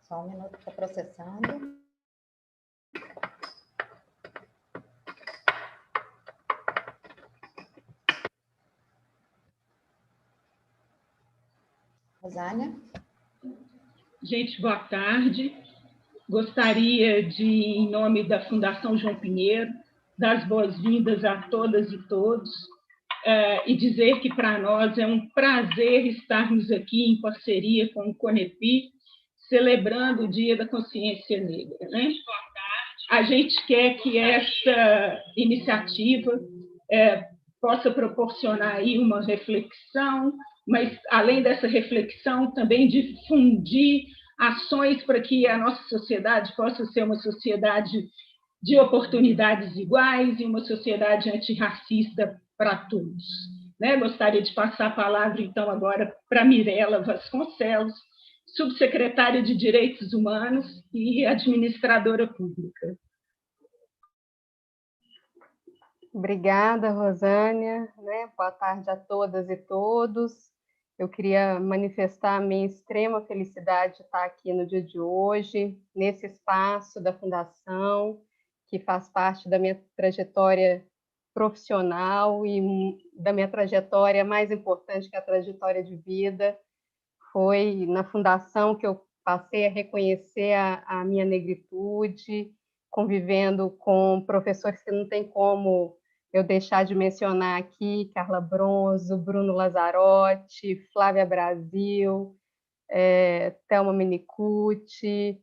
Só um minuto para processando. Rosânia? Gente, boa tarde. Gostaria de, em nome da Fundação João Pinheiro, dar as boas-vindas a todas e todos e dizer que para nós é um prazer estarmos aqui em parceria com o CONEPI, celebrando o Dia da Consciência Negra, né? A gente quer que essa iniciativa possa proporcionar aí uma reflexão, mas, além dessa reflexão, também difundir ações para que a nossa sociedade possa ser uma sociedade de oportunidades iguais e uma sociedade antirracista para todos. Né? Gostaria de passar a palavra, então, agora para Mirela Vasconcelos, subsecretária de Direitos Humanos e administradora pública. Obrigada, Rosânia. Boa tarde a todas e todos. Eu queria manifestar a minha extrema felicidade de estar aqui no dia de hoje, nesse espaço da Fundação, que faz parte da minha trajetória profissional e da minha trajetória mais importante, que é a trajetória de vida. Foi na Fundação que eu passei a reconhecer a minha negritude, convivendo com professores que não tem como eu deixar de mencionar aqui: Carla Bronzo, Bruno Lazzarotti, Flávia Brasil, Thelma Minicucci,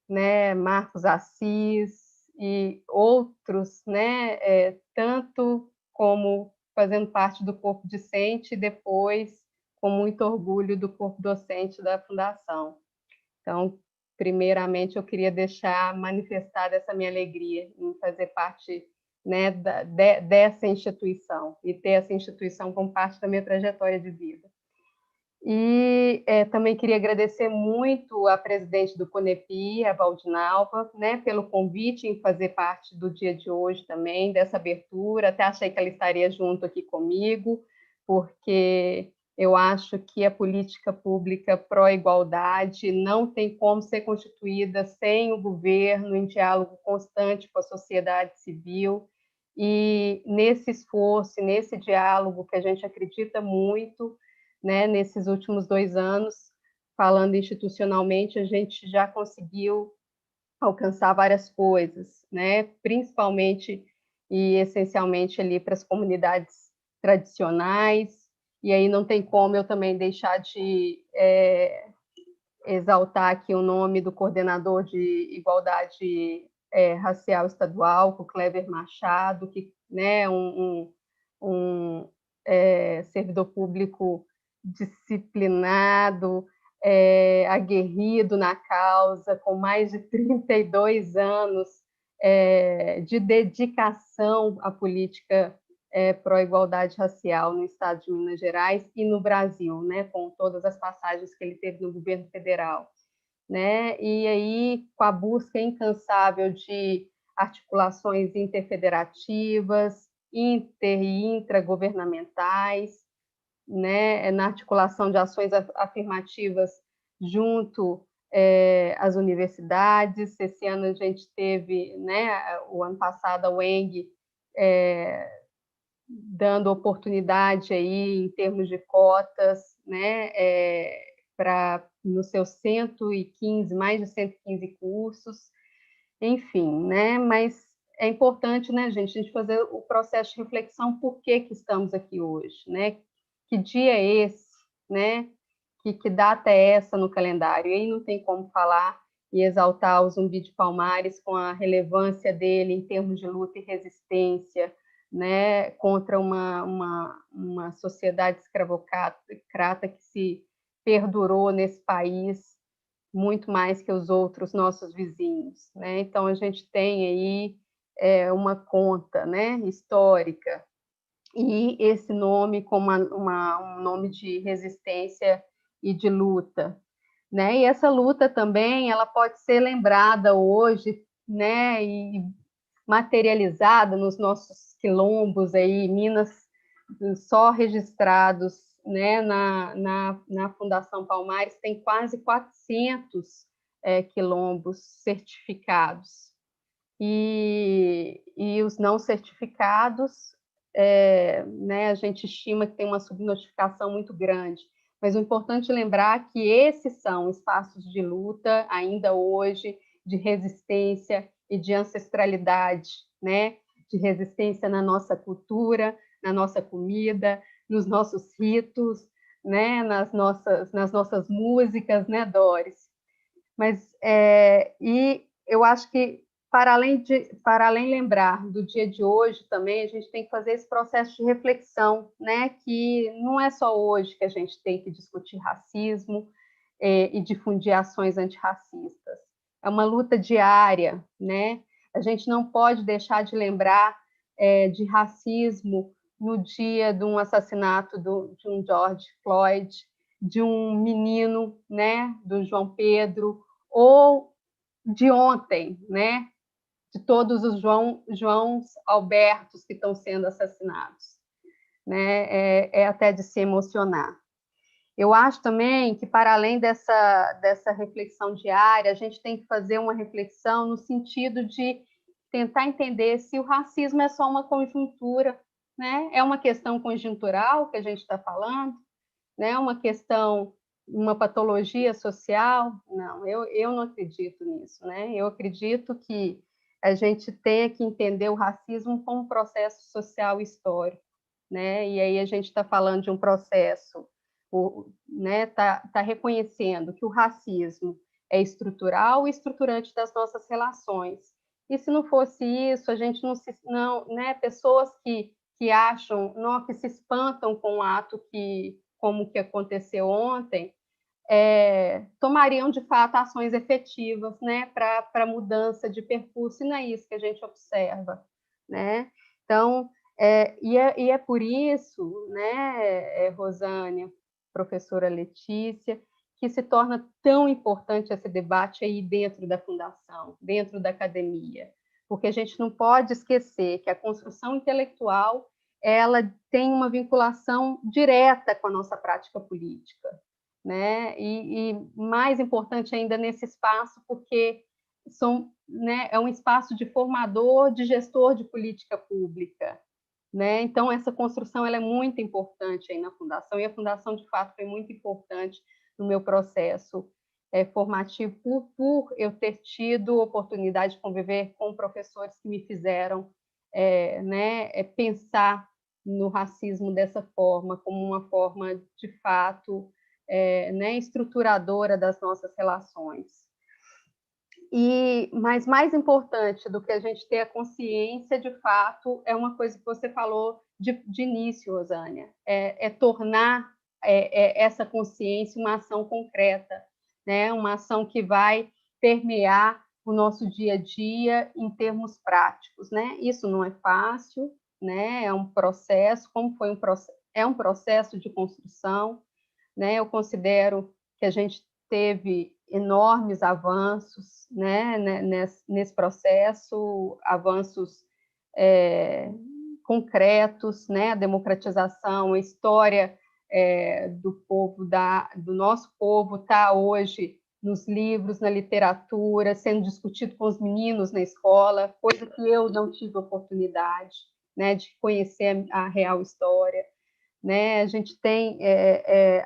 né, Marcos Assis e outros, né, tanto como fazendo parte do corpo discente e depois com muito orgulho do corpo docente da Fundação. Então, primeiramente, eu queria deixar manifestada essa minha alegria em fazer parte, né, dessa instituição e ter essa instituição como parte da minha trajetória de vida. E também queria agradecer muito à presidente do CONEPI, a Valdinalva, né, pelo convite em fazer parte do dia de hoje também, dessa abertura. Até achei que ela estaria junto aqui comigo, porque eu acho que a política pública pró-igualdade não tem como ser constituída sem o governo em diálogo constante com a sociedade civil. E nesse esforço, nesse diálogo que a gente acredita muito, né, nesses últimos 2 anos, falando institucionalmente, a gente já conseguiu alcançar várias coisas, né, principalmente e essencialmente ali para as comunidades tradicionais. E aí não tem como eu também deixar de exaltar aqui o nome do coordenador de igualdade racial estadual, o Clever Machado, que, né, um servidor público disciplinado, aguerrido na causa, com mais de 32 anos de dedicação à política pró-igualdade racial no estado de Minas Gerais e no Brasil, né, com todas as passagens que ele teve no governo federal, né? E aí, com a busca incansável de articulações interfederativas, inter e intragovernamentais, né, na articulação de ações afirmativas junto às universidades. Esse ano a gente teve, né, o ano passado, a UENG dando oportunidade aí em termos de cotas, né, para nos seus 115, mais de 115 cursos, enfim, né, mas é importante, né, gente, a gente fazer o processo de reflexão. Por que estamos aqui hoje, né? Que dia é esse, né? Que data é essa no calendário? E aí não tem como falar e exaltar o Zumbi de Palmares com a relevância dele em termos de luta e resistência, né, contra uma sociedade escravocrata que se perdurou nesse país muito mais que os outros nossos vizinhos, né? Então a gente tem aí uma conta, né, histórica, e esse nome como um nome de resistência e de luta, né? E essa luta também ela pode ser lembrada hoje, né, e materializada nos nossos quilombos aí, Minas, só registrados, né, na Fundação Palmares tem quase 400 quilombos certificados. E os não certificados, né, a gente estima que tem uma subnotificação muito grande. Mas o importante é lembrar que esses são espaços de luta, ainda hoje, de resistência e de ancestralidade, né? De resistência na nossa cultura, na nossa comida, nos nossos ritos, né? nas nossas músicas, né, Doris? Mas, e eu acho que, para além lembrar do dia de hoje também, a gente tem que fazer esse processo de reflexão, né? Que não é só hoje que a gente tem que discutir racismo e difundir ações antirracistas. É uma luta diária, né? A gente não pode deixar de lembrar de racismo no dia de um assassinato de um George Floyd, de um menino, né? Do João Pedro, ou de ontem, né? De todos os Joãos Albertos que estão sendo assassinados, né? É até de se emocionar. Eu acho também que, para além dessa reflexão diária, a gente tem que fazer uma reflexão no sentido de tentar entender se o racismo é só uma conjuntura, né? É uma questão conjuntural que a gente está falando, né? Uma questão, uma patologia social. Não, eu não acredito nisso, né? Eu acredito que a gente tem que entender o racismo como um processo social histórico, né? E aí a gente está falando de um processo, né? Tá reconhecendo que o racismo é estrutural e estruturante das nossas relações. E se não fosse isso, a gente não, né? Pessoas que acham, não, que se espantam com o ato como que aconteceu ontem, tomariam de fato ações efetivas, né, para mudança de percurso, e não é isso que a gente observa, né? Então, e é por isso, né, Rosânia, professora Letícia, que se torna tão importante esse debate aí dentro da fundação, dentro da academia, porque a gente não pode esquecer que a construção intelectual ela tem uma vinculação direta com a nossa prática política, né? E mais importante ainda nesse espaço, porque né, é um espaço de formador, de gestor de política pública, né? Então essa construção ela é muito importante aí na fundação, e a fundação de fato foi muito importante no meu processo formativo por eu ter tido oportunidade de conviver com professores que me fizeram né, pensar no racismo dessa forma, como uma forma de fato né, estruturadora das nossas relações. Mas mais importante do que a gente ter a consciência, de fato, é uma coisa que você falou de início, Rosânia, tornar essa consciência uma ação concreta, né? Uma ação que vai permear o nosso dia a dia em termos práticos, né? Isso não é fácil, né? É um processo, é um processo de construção, né? Eu considero que a gente teve enormes avanços, né, nesse processo, avanços concretos, né, a democratização, a história do nosso povo está hoje nos livros, na literatura, sendo discutido com os meninos na escola, coisa que eu não tive oportunidade, né, de conhecer a real história. Né? A gente tem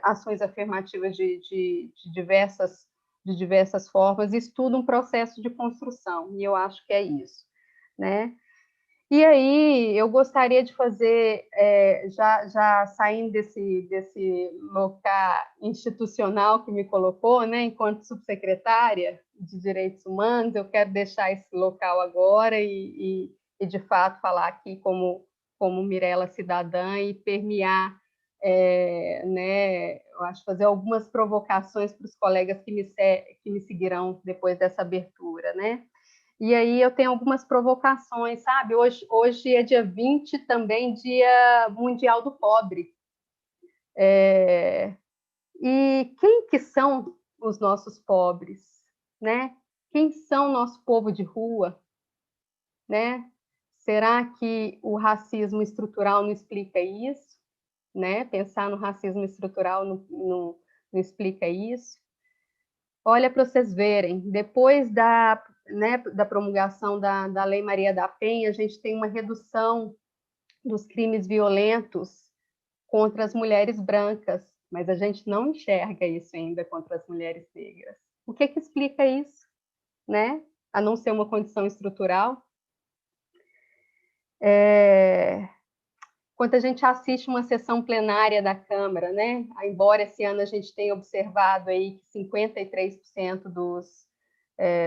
ações afirmativas de diversas formas, isso tudo um processo de construção, e eu acho que é isso. Né? E aí, eu gostaria de fazer, já saindo desse local institucional que me colocou, né, enquanto subsecretária de Direitos Humanos, eu quero deixar esse local agora e de fato, falar aqui como Mirela cidadã e permear, né, eu acho, fazer algumas provocações para os colegas que me seguirão depois dessa abertura, né? E aí eu tenho algumas provocações, sabe? Hoje é dia 20, também Dia Mundial do Pobre. E quem que são os nossos pobres, né? Quem são o nosso povo de rua, né? Será que o racismo estrutural não explica isso? Né? Pensar no racismo estrutural não explica isso? Olha, para vocês verem, depois da promulgação da Lei Maria da Penha, a gente tem uma redução dos crimes violentos contra as mulheres brancas, mas a gente não enxerga isso ainda contra as mulheres negras. O que explica isso, né? A não ser uma condição estrutural? Quando a gente assiste uma sessão plenária da Câmara, né? Embora esse ano a gente tenha observado aí que 53%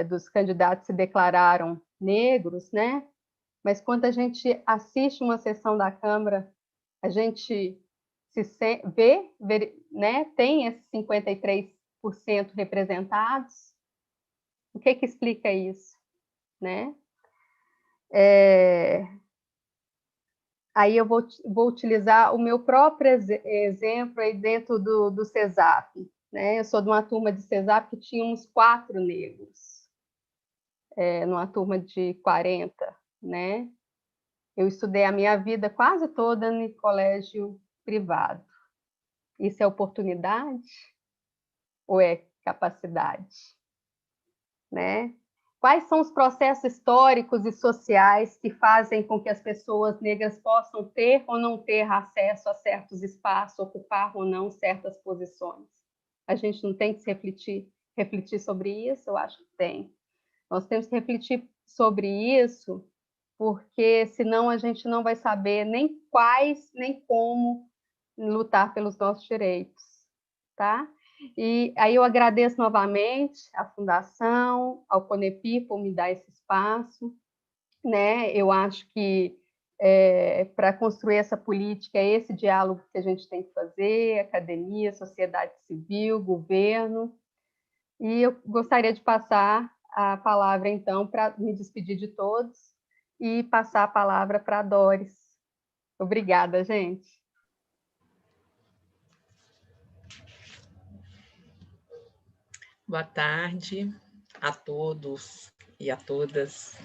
dos candidatos se declararam negros, né? Mas quando a gente assiste uma sessão da Câmara, a gente vê, né? Tem esses 53% representados. O que explica isso, né? Aí eu vou utilizar o meu próprio exemplo aí dentro do CESAP, né? Eu sou de uma turma de CESAP que tínhamos 4 negros, numa turma de 40, né? Eu estudei a minha vida quase toda em colégio privado. Isso é oportunidade ou é capacidade, né? Quais são os processos históricos e sociais que fazem com que as pessoas negras possam ter ou não ter acesso a certos espaços, ocupar ou não certas posições? A gente não tem que se refletir sobre isso? Eu acho que tem. Nós temos que refletir sobre isso, porque senão a gente não vai saber nem quais, nem como lutar pelos nossos direitos, tá? E aí eu agradeço novamente à Fundação, ao CONEPI por me dar esse espaço, né? Eu acho que para construir essa política é esse diálogo que a gente tem que fazer, academia, sociedade civil, governo. E eu gostaria de passar a palavra, então, para me despedir de todos e passar a palavra para a Doris. Obrigada, gente. Boa tarde a todos e a todas.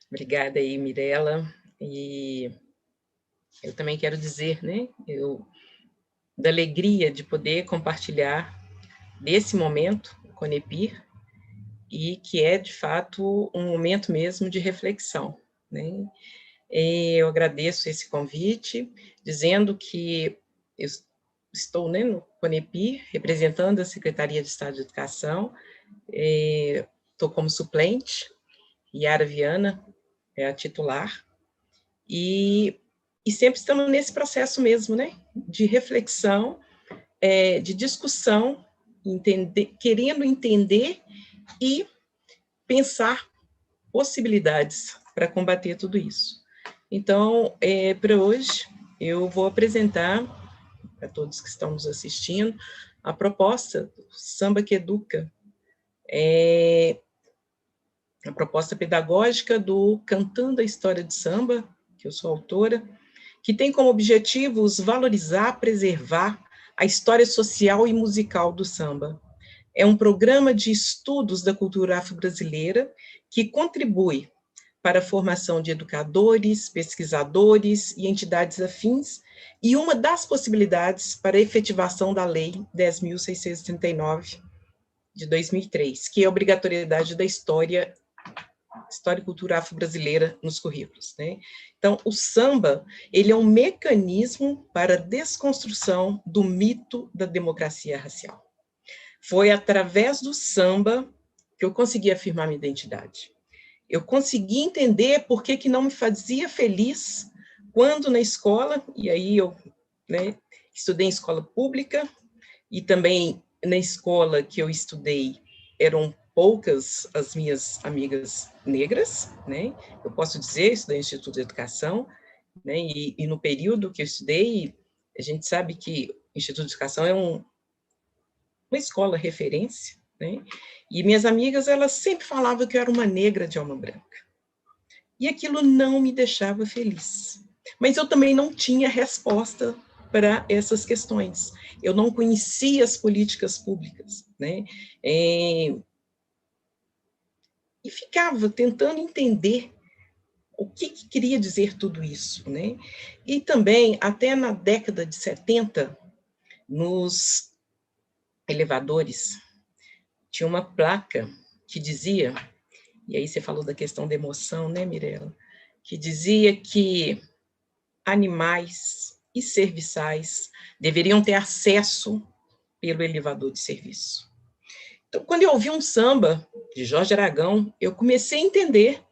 Obrigada aí, Mirela. E eu também quero dizer, né, da alegria de poder compartilhar desse momento com a Conepir, e que é, de fato, um momento mesmo de reflexão, né? Eu agradeço esse convite, dizendo que eu estou, né, no Conepir, representando a Secretaria de Estado de Educação. Estou como suplente, Yara Viana é a titular, e sempre estamos nesse processo mesmo, né, de reflexão, de discussão, querendo entender e pensar possibilidades para combater tudo isso. Então, para hoje, eu vou apresentar para todos que estão nos assistindo a proposta do Samba que Educa, a proposta pedagógica do Cantando a História de Samba, que eu sou autora, que tem como objetivos valorizar, preservar a história social e musical do samba. É um programa de estudos da cultura afro-brasileira que contribui para a formação de educadores, pesquisadores e entidades afins, e uma das possibilidades para a efetivação da Lei 10.639, de 2003, que é a obrigatoriedade da história e cultura afro-brasileira nos currículos, né? Então, o samba, ele é um mecanismo para a desconstrução do mito da democracia racial. Foi através do samba que eu consegui afirmar minha identidade. Eu consegui entender por que não me fazia feliz quando na escola, e aí eu, né, estudei em escola pública, e também na escola que eu estudei eram poucas as minhas amigas negras, né? Eu posso dizer, estudei no Instituto de Educação, né? E no período que eu estudei, a gente sabe que o Instituto de Educação é uma escola referência, né? E minhas amigas, elas sempre falavam que eu era uma negra de alma branca. E aquilo não me deixava feliz. Mas eu também não tinha resposta para essas questões. Eu não conhecia as políticas públicas, né? E ficava tentando entender o que queria dizer tudo isso, né? E também, até na década de 70, nos elevadores, tinha uma placa que dizia, e aí você falou da questão da emoção, né, Mirella? Que dizia que animais e serviçais deveriam ter acesso pelo elevador de serviço. Então, quando eu ouvi um samba de Jorge Aragão, eu comecei a entender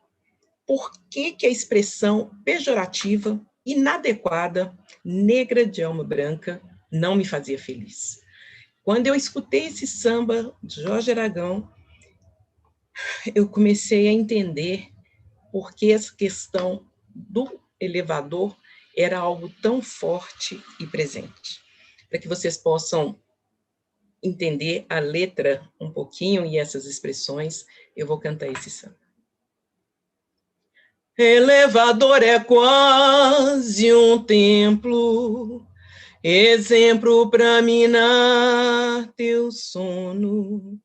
por que a expressão pejorativa, inadequada, negra de alma branca, não me fazia feliz. Quando eu escutei esse samba de Jorge Aragão, eu comecei a entender por que essa questão do elevador era algo tão forte e presente. Para que vocês possam entender a letra um pouquinho e essas expressões, eu vou cantar esse samba. Elevador é quase um templo, exemplo para minar teu sono.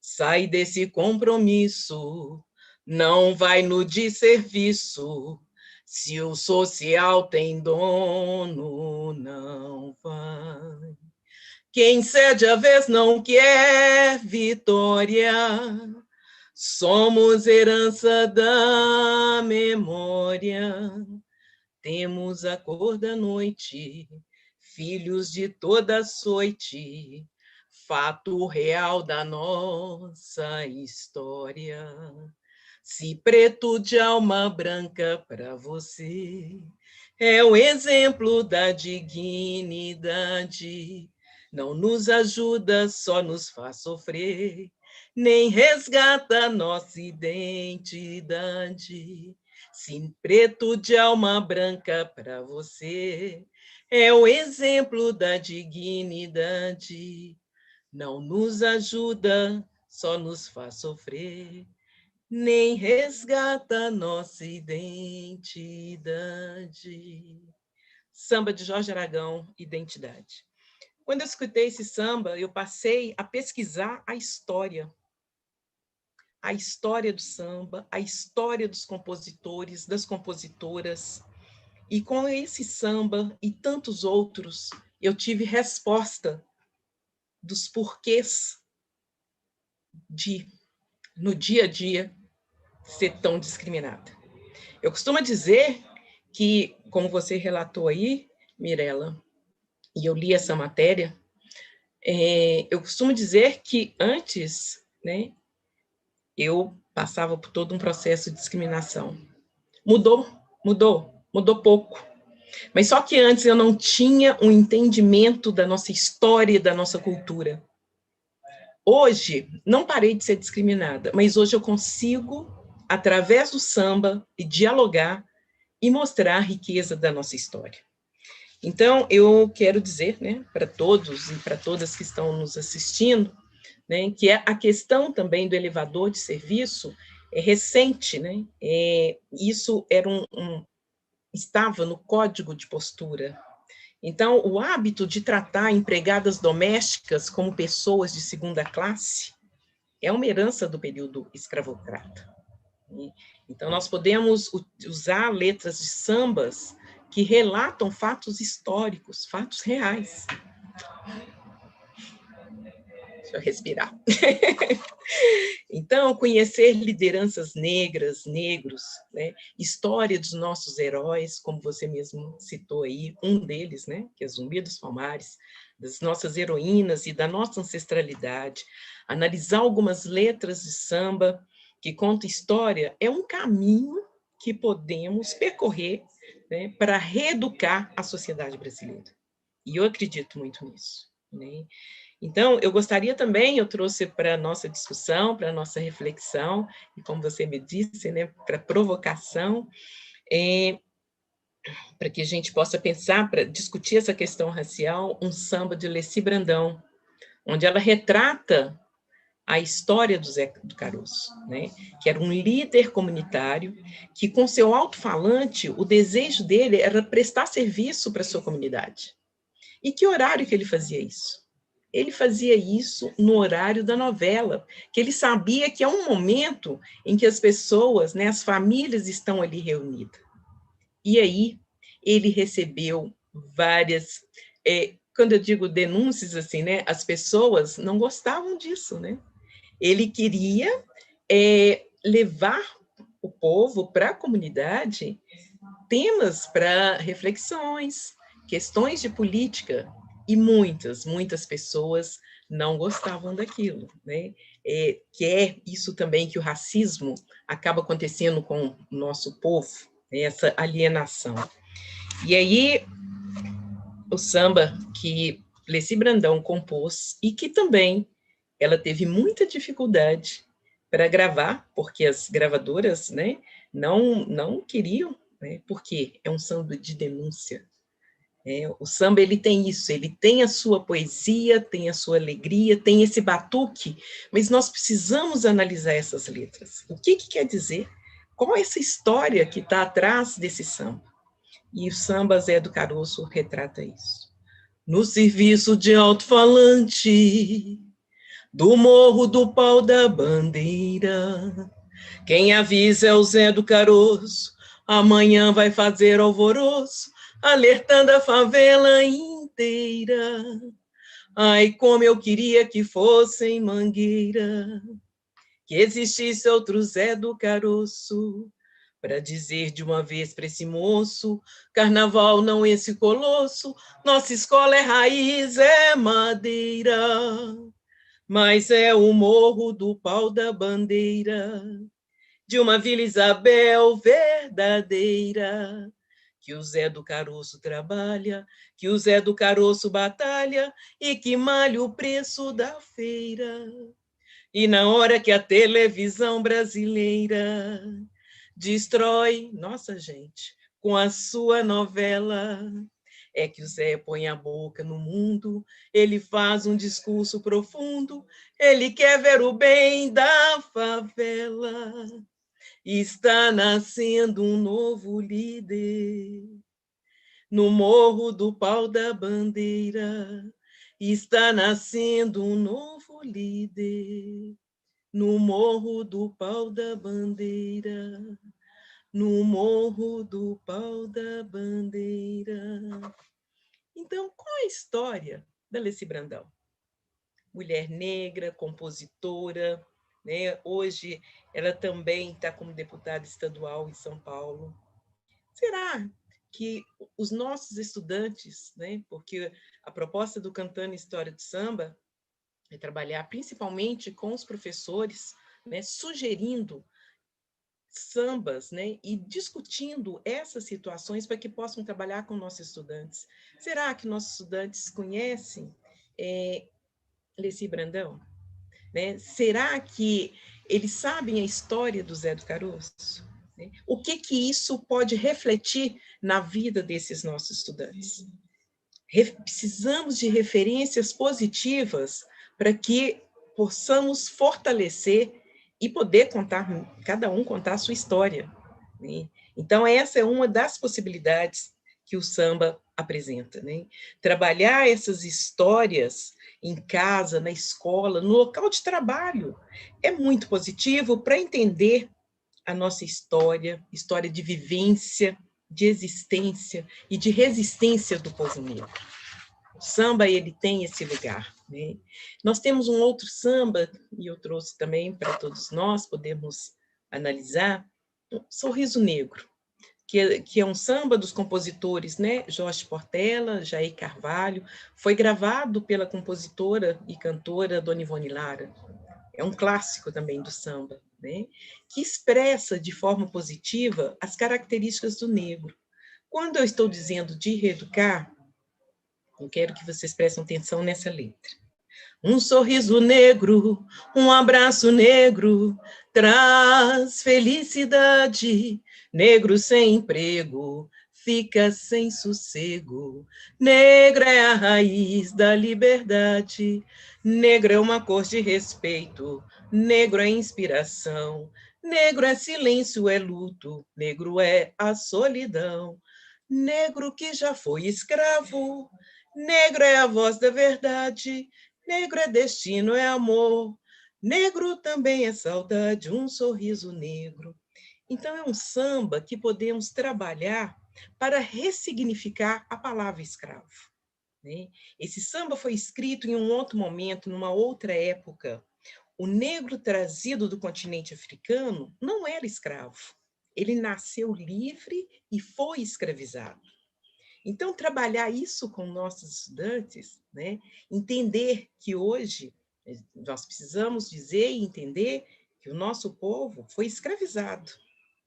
Sai desse compromisso, não vai no desserviço. Se o social tem dono, não vai. Quem cede a vez não quer vitória. Somos herança da memória. Temos a cor da noite, filhos de toda sorte, fato real da nossa história. Se preto de alma branca para você é o exemplo da dignidade, não nos ajuda, só nos faz sofrer, nem resgata nossa identidade. Se preto de alma branca para você é o exemplo da dignidade, não nos ajuda, só nos faz sofrer, nem resgata nossa identidade. Samba de Jorge Aragão, Identidade. Quando eu escutei esse samba, eu passei a pesquisar a história do samba, a história dos compositores, das compositoras. E com esse samba e tantos outros, eu tive resposta dos porquês de, no dia a dia, ser tão discriminada. Eu costumo dizer que, como você relatou aí, Mirella, e eu li essa matéria, eu costumo dizer que antes, né, eu passava por todo um processo de discriminação. Mudou pouco. Mas só que antes eu não tinha um entendimento da nossa história e da nossa cultura. Hoje, não parei de ser discriminada, mas hoje eu consigo, através do samba, dialogar e mostrar a riqueza da nossa história. Então, eu quero dizer, né, para todos e para todas que estão nos assistindo, né, que a questão também do elevador de serviço é recente, né? Isso era estava no código de postura. Então, o hábito de tratar empregadas domésticas como pessoas de segunda classe é uma herança do período escravocrata. Então, nós podemos usar letras de sambas que relatam fatos históricos, fatos reais. Deixa eu respirar. Então, conhecer lideranças negras, negros, né? História dos nossos heróis, como você mesmo citou aí, um deles, né? Que é Zumbi dos Palmares, das nossas heroínas e da nossa ancestralidade. Analisar algumas letras de samba que contam história é um caminho que podemos percorrer, né, para reeducar a sociedade brasileira. E eu acredito muito nisso, né? Então, eu gostaria também, eu trouxe para a nossa discussão, para a nossa reflexão, e como você me disse, né, para provocação, para que a gente possa pensar, para discutir essa questão racial, um samba de Leci Brandão, onde ela retrata a história do Zé do Caroço, né, que era um líder comunitário, que com seu alto-falante, o desejo dele era prestar serviço para a sua comunidade. E que horário que ele fazia isso? Ele fazia isso no horário da novela, que ele sabia que é um momento em que as pessoas, né, as famílias estão ali reunidas. E aí, ele recebeu várias, quando eu digo denúncias, assim, né, as pessoas não gostavam disso, né? Ele queria levar o povo para a comunidade temas para reflexões, questões de política, e muitas pessoas não gostavam daquilo, né? Que é isso também que o racismo acaba acontecendo com o nosso povo, né? Essa alienação. E aí, o samba que Leci Brandão compôs, e que também ela teve muita dificuldade para gravar, porque as gravadoras, né, não queriam, né, porque é um samba de denúncia. O samba, ele tem isso, ele tem a sua poesia, tem a sua alegria, tem esse batuque, mas nós precisamos analisar essas letras. O que quer dizer? Qual é essa história que está atrás desse samba? E o samba Zé do Caroço retrata isso. No serviço de alto-falante do Morro do Pau da Bandeira, quem avisa é o Zé do Caroço, amanhã vai fazer alvoroço, alertando a favela inteira. Ai, como eu queria que fosse em Mangueira, que existisse outro Zé do Caroço, para dizer de uma vez para esse moço, carnaval não esse colosso, nossa escola é raiz, é madeira, mas é o Morro do Pau da Bandeira, de uma Vila Isabel verdadeira, que o Zé do Caroço trabalha, que o Zé do Caroço batalha e que malha o preço da feira. E na hora que a televisão brasileira destrói, nossa gente, com a sua novela, é que o Zé põe a boca no mundo, ele faz um discurso profundo, ele quer ver o bem da favela. Está nascendo um novo líder no Morro do Pau da Bandeira. Está nascendo um novo líder no Morro do Pau da Bandeira. No Morro do Pau da Bandeira. Então, qual é a história da Leci Brandão? Mulher negra, compositora, né? Hoje ela também está como deputada estadual em São Paulo. Será que os nossos estudantes, né? Porque a proposta do Cantando História de Samba é trabalhar principalmente com os professores, né? Sugerindo sambas, né, e discutindo essas situações para que possam trabalhar com nossos estudantes. Será que nossos estudantes conhecem Leci Brandão? Né? Será que eles sabem a história do Zé do Caroço? Né? O que isso pode refletir na vida desses nossos estudantes? Precisamos de referências positivas para que possamos fortalecer e poder contar, cada um contar a sua história. Né? Então, essa é uma das possibilidades que o samba apresenta. Né? Trabalhar essas histórias em casa, na escola, no local de trabalho, é muito positivo para entender a nossa história de vivência, de existência e de resistência do povo negro. O samba, ele tem esse lugar. Né? Nós temos um outro samba, e eu trouxe também para todos nós podermos analisar, Sorriso Negro, que é um samba dos compositores, né? Jorge Portela, Jair Carvalho, foi gravado pela compositora e cantora Dona Ivone Lara. É um clássico também do samba, né? Que expressa de forma positiva as características do negro. Quando eu estou dizendo de reeducar, eu quero que vocês prestem atenção nessa letra. Um sorriso negro, um abraço negro, traz felicidade. Negro sem emprego, fica sem sossego. Negra é a raiz da liberdade. Negro é uma cor de respeito. Negro é inspiração. Negro é silêncio, é luto. Negro é a solidão. Negro que já foi escravo. Negro é a voz da verdade. Negro é destino, é amor. Negro também é saudade, um sorriso negro. Então, é um samba que podemos trabalhar para ressignificar a palavra escravo. Né? Esse samba foi escrito em um outro momento, numa outra época, o negro trazido do continente africano não era escravo. Ele nasceu livre e foi escravizado. Então, trabalhar isso com nossos estudantes, né? Entender que hoje nós precisamos dizer e entender que o nosso povo foi escravizado,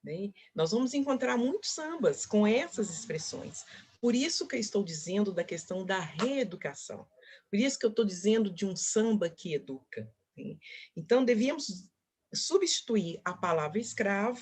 né? Nós vamos encontrar muitos sambas com essas expressões. Por isso que eu estou dizendo da questão da reeducação. Por isso que eu estou dizendo de um samba que educa. Né? Então, devíamos substituir a palavra escravo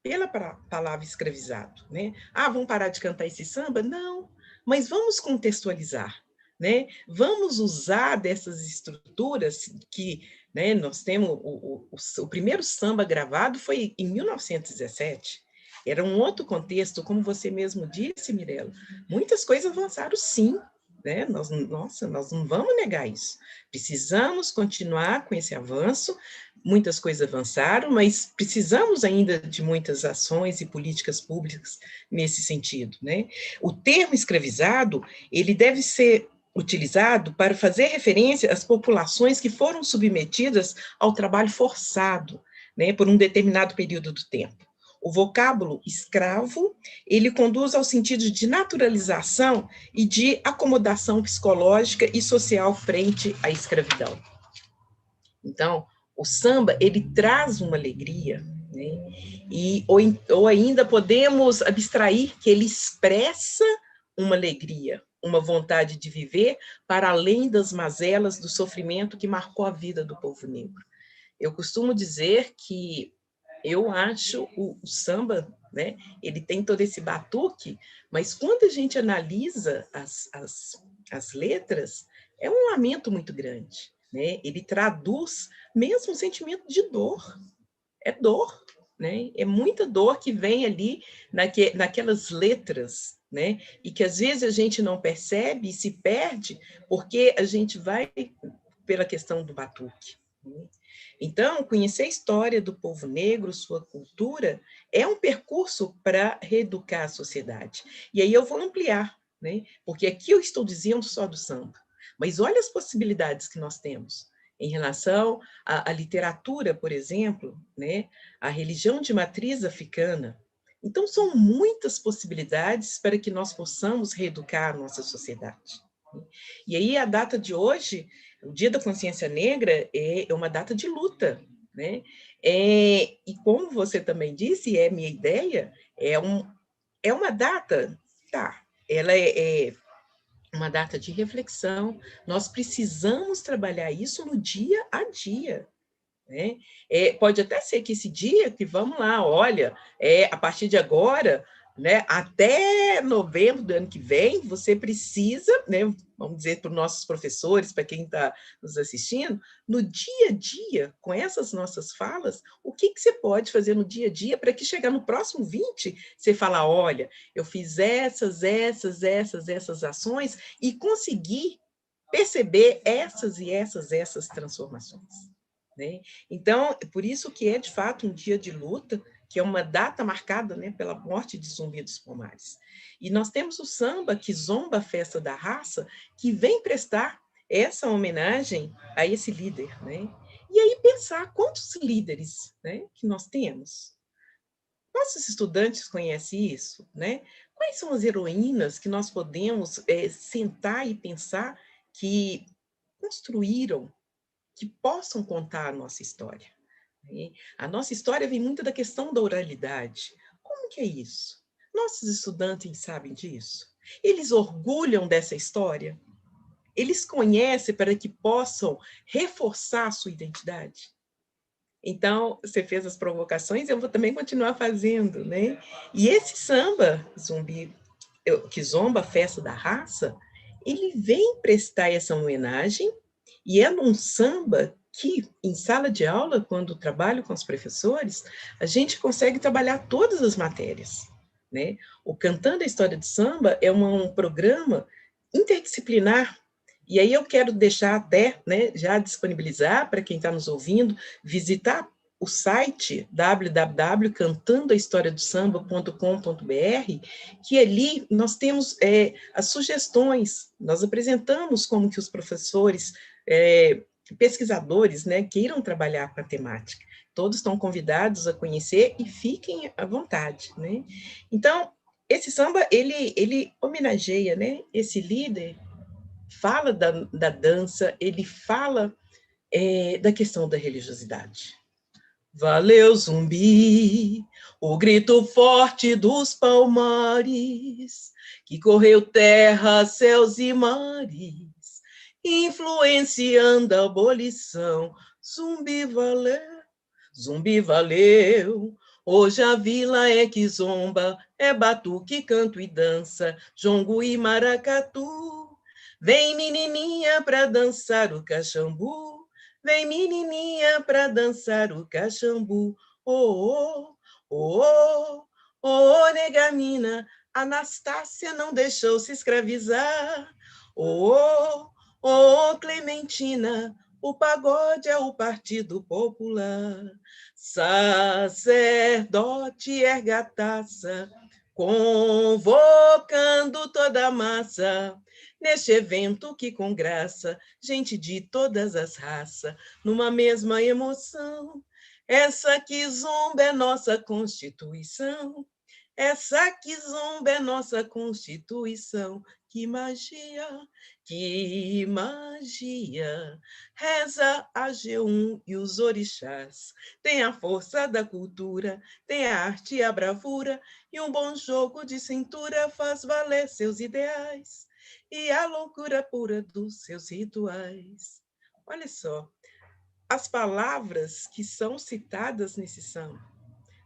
pela palavra escravizado, né? Vamos parar de cantar esse samba? Não, mas vamos contextualizar, né? Vamos usar dessas estruturas que, né, nós temos, o primeiro samba gravado foi em 1917, era um outro contexto, como você mesmo disse, Mirella, muitas coisas avançaram sim, né? Nós não vamos negar isso, precisamos continuar com esse avanço, muitas coisas avançaram, mas precisamos ainda de muitas ações e políticas públicas nesse sentido, né? O termo escravizado, ele deve ser utilizado para fazer referência às populações que foram submetidas ao trabalho forçado, né, por um determinado período do tempo. O vocábulo escravo, ele conduz ao sentido de naturalização e de acomodação psicológica e social frente à escravidão. Então, o samba, ele traz uma alegria, né? Ou ainda podemos abstrair que ele expressa uma alegria, uma vontade de viver para além das mazelas do sofrimento que marcou a vida do povo negro. Eu costumo dizer que eu acho o samba, né, ele tem todo esse batuque, mas quando a gente analisa as letras, é um lamento muito grande. Né? Ele traduz mesmo um sentimento de dor. É dor, né? É muita dor que vem ali naquelas letras, né? E que às vezes a gente não percebe e se perde porque a gente vai pela questão do batuque. Né? Então, conhecer a história do povo negro, sua cultura, é um percurso para reeducar a sociedade. E aí eu vou ampliar, né? Porque aqui eu estou dizendo só do samba. Mas olha as possibilidades que nós temos em relação à literatura, por exemplo, né? A religião de matriz africana. Então, são muitas possibilidades para que nós possamos reeducar a nossa sociedade. E aí, a data de hoje, o Dia da Consciência Negra, é uma data de luta. Né? E como você também disse, é minha ideia, é uma data, tá, ela é uma data de reflexão, nós precisamos trabalhar isso no dia a dia. Né? Pode até ser que esse dia, que vamos lá, olha, a partir de agora, né, até novembro do ano que vem, você precisa, né, vamos dizer para os nossos professores, para quem está nos assistindo, no dia a dia, com essas nossas falas, o que você pode fazer no dia a dia para que chegar no próximo 20, você falar, olha, eu fiz essas ações e consegui perceber essas transformações. Né? Então, por isso que é, de fato, um dia de luta, que é uma data marcada, né, pela morte de Zumbi dos Palmares. E nós temos o samba Kizomba, a Festa da Raça, que vem prestar essa homenagem a esse líder. Né? E aí pensar quantos líderes, né, que nós temos. Nossos estudantes conhecem isso? Né? Quais são as heroínas que nós podemos sentar e pensar que construíram, que possam contar a nossa história? A nossa história vem muito da questão da oralidade. Como que é isso? Nossos estudantes sabem disso? Eles orgulham dessa história? Eles conhecem para que possam reforçar a sua identidade? Então, você fez as provocações, eu vou também continuar fazendo, né? E esse samba, Kizomba, Festa da Raça, ele vem prestar essa homenagem, e é num samba que, em sala de aula, quando trabalho com os professores, a gente consegue trabalhar todas as matérias. Né? O Cantando a História do Samba é um programa interdisciplinar, e aí eu quero deixar até, né, já disponibilizar para quem está nos ouvindo, visitar o site www.cantandoahistoriadosamba.com.br, que ali nós temos as sugestões, nós apresentamos como que os professores pesquisadores, né, queiram trabalhar com a temática. Todos estão convidados a conhecer e fiquem à vontade, né? Então, esse samba, ele homenageia, né, esse líder, fala da dança, ele fala da questão da religiosidade. Valeu, Zumbi, o grito forte dos palmares, que correu terra, céus e mares, influenciando a abolição. Zumbi valeu, hoje a vila é que zomba, é batuque, canto e dança, jongo e maracatu. Vem menininha pra dançar o caxambu, vem menininha pra dançar o caxambu. Oh, oh, oh, oh, oh, negamina, Anastácia não deixou se escravizar. Oh, oh, Clementina, o pagode é o Partido Popular. Sacerdote erga a taça, convocando toda a massa, neste evento que com graça, gente de todas as raças, numa mesma emoção. Essa kizomba é nossa Constituição, essa kizomba é nossa Constituição. Que magia, que magia, reza a G1 e os orixás. Tem a força da cultura, tem a arte e a bravura, e um bom jogo de cintura faz valer seus ideais e a loucura pura dos seus rituais. Olha só, as palavras que são citadas nesse samba.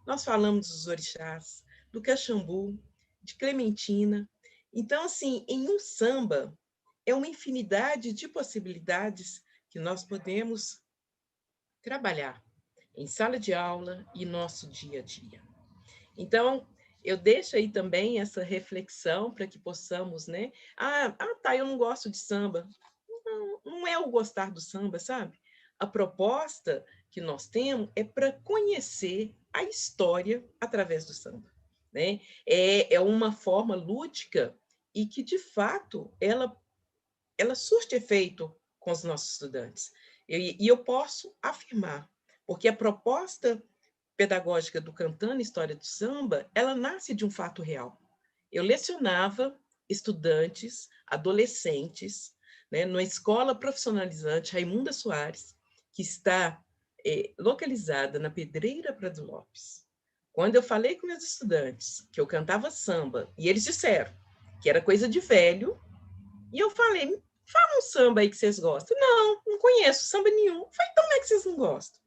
Nós falamos dos orixás, do caxambu, de Clementina. Então, assim, em um samba, é uma infinidade de possibilidades que nós podemos trabalhar em sala de aula e nosso dia a dia. Então, eu deixo aí também essa reflexão para que possamos, né? Tá, eu não gosto de samba. Não é o gostar do samba, sabe? A proposta que nós temos é para conhecer a história através do samba, né? É uma forma lúdica e que, de fato, ela surte efeito com os nossos estudantes. E eu posso afirmar, porque a proposta pedagógica do Cantando História do Samba, ela nasce de um fato real. Eu lecionava estudantes, adolescentes, né, numa escola profissionalizante, Raimunda Soares, que está localizada na Pedreira Prado Lopes. Quando eu falei com meus estudantes que eu cantava samba, e eles disseram que era coisa de velho, e eu falei, fala um samba aí que vocês gostam. Não conheço samba nenhum. Eu falei, então como é que vocês não gostam?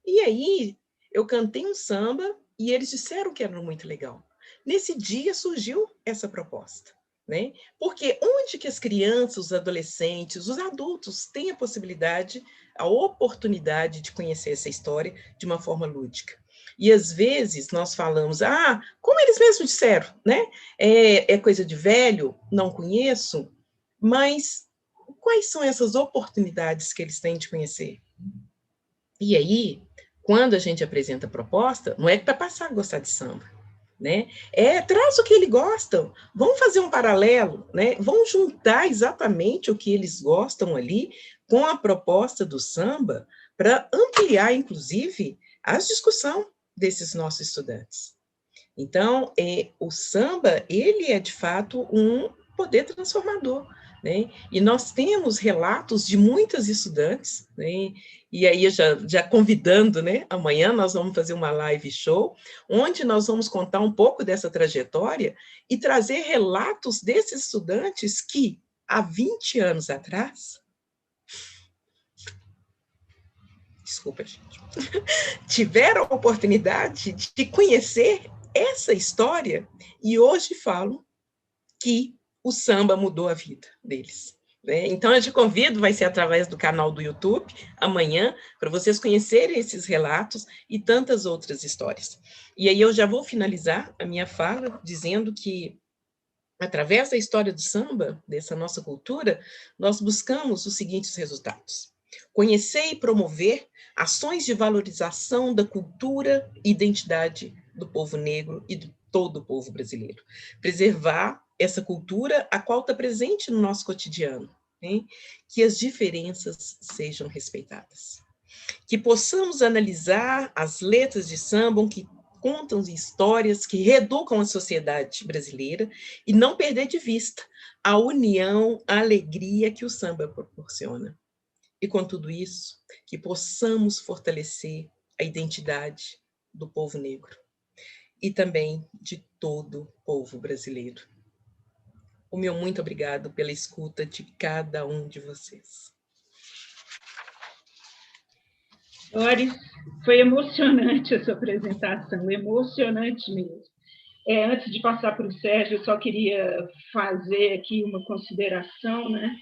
E aí, eu cantei um samba e eles disseram que era muito legal. Nesse dia surgiu essa proposta, né? Porque onde que as crianças, os adolescentes, os adultos têm a possibilidade, a oportunidade de conhecer essa história de uma forma lúdica. E às vezes nós falamos, como eles mesmos disseram, né? É coisa de velho, não conheço, mas quais são essas oportunidades que eles têm de conhecer? E aí, quando a gente apresenta a proposta, não é para passar a gostar de samba, né? Traz o que eles gostam, vamos fazer um paralelo, né? Vamos juntar exatamente o que eles gostam ali com a proposta do samba para ampliar, inclusive, a discussão desses nossos estudantes. Então, o samba, ele é, de fato, um poder transformador, né? E nós temos relatos de muitas estudantes, né? E aí, já convidando, né? Amanhã nós vamos fazer uma live show, onde nós vamos contar um pouco dessa trajetória e trazer relatos desses estudantes que, há 20 anos atrás, desculpa, gente, tiveram a oportunidade de conhecer essa história e hoje falam que o samba mudou a vida deles. Né? Então, eu te convido, vai ser através do canal do YouTube, amanhã, para vocês conhecerem esses relatos e tantas outras histórias. E aí eu já vou finalizar a minha fala dizendo que, através da história do samba, dessa nossa cultura, nós buscamos os seguintes resultados: conhecer e promover ações de valorização da cultura e identidade do povo negro e de todo o povo brasileiro. Preservar essa cultura, a qual está presente no nosso cotidiano. hein? Que as diferenças sejam respeitadas. Que possamos analisar as letras de samba que contam histórias que reeducam a sociedade brasileira e não perder de vista a união, a alegria que o samba proporciona. E com tudo isso, que possamos fortalecer a identidade do povo negro e também de todo o povo brasileiro. O meu muito obrigado pela escuta de cada um de vocês. Doris, foi emocionante essa apresentação, emocionante mesmo. Antes de passar para o Sérgio, eu só queria fazer aqui uma consideração, né?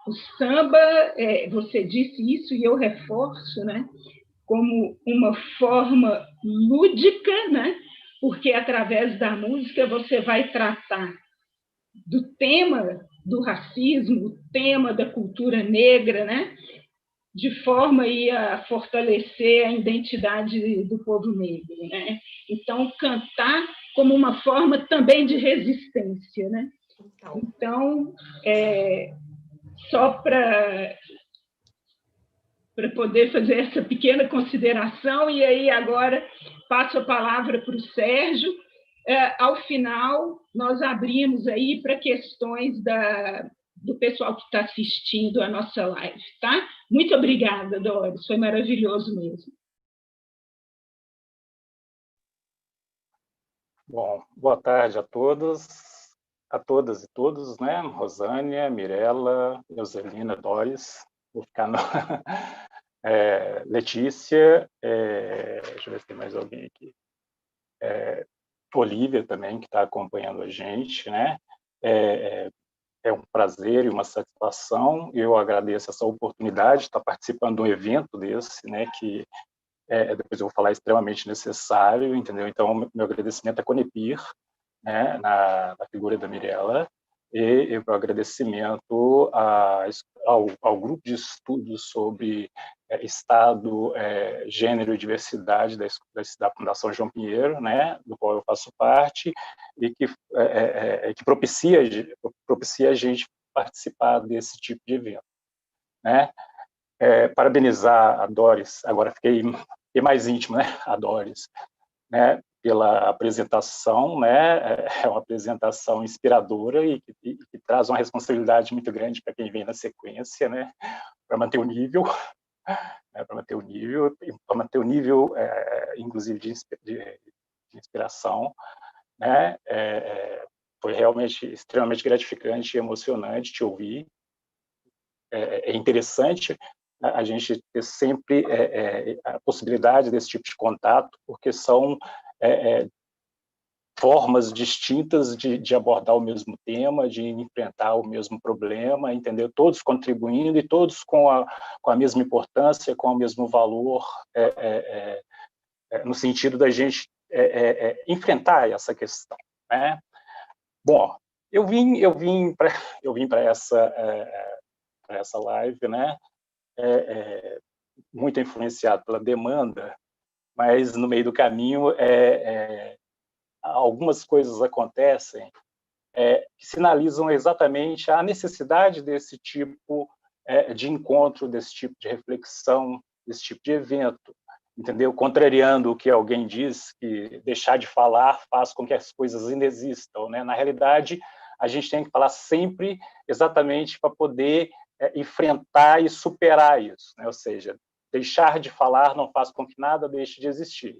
O samba, você disse isso e eu reforço, né? Como uma forma lúdica, né? Porque através da música você vai tratar do tema do racismo, o tema da cultura negra, né? De forma a fortalecer a identidade do povo negro, né? Então, cantar como uma forma também de resistência, né? Então, só para poder fazer essa pequena consideração, e aí agora passo a palavra para o Sérgio. Ao final, nós abrimos aí para questões do pessoal que está assistindo a nossa live, tá? Muito obrigada, Doris, foi maravilhoso mesmo. Bom, boa tarde a todos, a todas e todos, né? Rosânia, Mirella, Euselina, Doris, vou ficar no... Letícia, deixa eu ver se tem mais alguém aqui. Olívia também, que está acompanhando a gente, né? É um prazer e uma satisfação. Eu agradeço essa oportunidade de estar participando de um evento desse, né? Que depois eu vou falar extremamente necessário, entendeu? Então, meu agradecimento à Conepir, né? Na figura da Mirella, e o agradecimento ao grupo de estudos sobre Estado, Gênero e Diversidade da Fundação João Pinheiro, né, do qual eu faço parte, e que propicia a gente participar desse tipo de evento, né? Parabenizar a Doris, agora fiquei mais íntimo, né, a Doris, né, pela apresentação, né? É uma apresentação inspiradora e que traz uma responsabilidade muito grande para quem vem na sequência, né? Para manter o nível, né? Para manter o nível, inclusive de inspiração, né? Foi realmente extremamente gratificante e emocionante te ouvir. É interessante a gente ter sempre a possibilidade desse tipo de contato, porque são formas distintas de abordar o mesmo tema, de enfrentar o mesmo problema, entendeu? Todos contribuindo e todos com a mesma importância, com o mesmo valor, no sentido da gente enfrentar essa questão, né? Bom, eu vim para essa live, né? Muito influenciado pela demanda, mas no meio do caminho algumas coisas acontecem que sinalizam exatamente a necessidade desse tipo de encontro, desse tipo de reflexão, desse tipo de evento, entendeu? Contrariando o que alguém diz, que deixar de falar faz com que as coisas ainda existam, né? Na realidade, a gente tem que falar sempre exatamente para poder enfrentar e superar isso, né? Ou seja, deixar de falar não faz com que nada deixe de existir,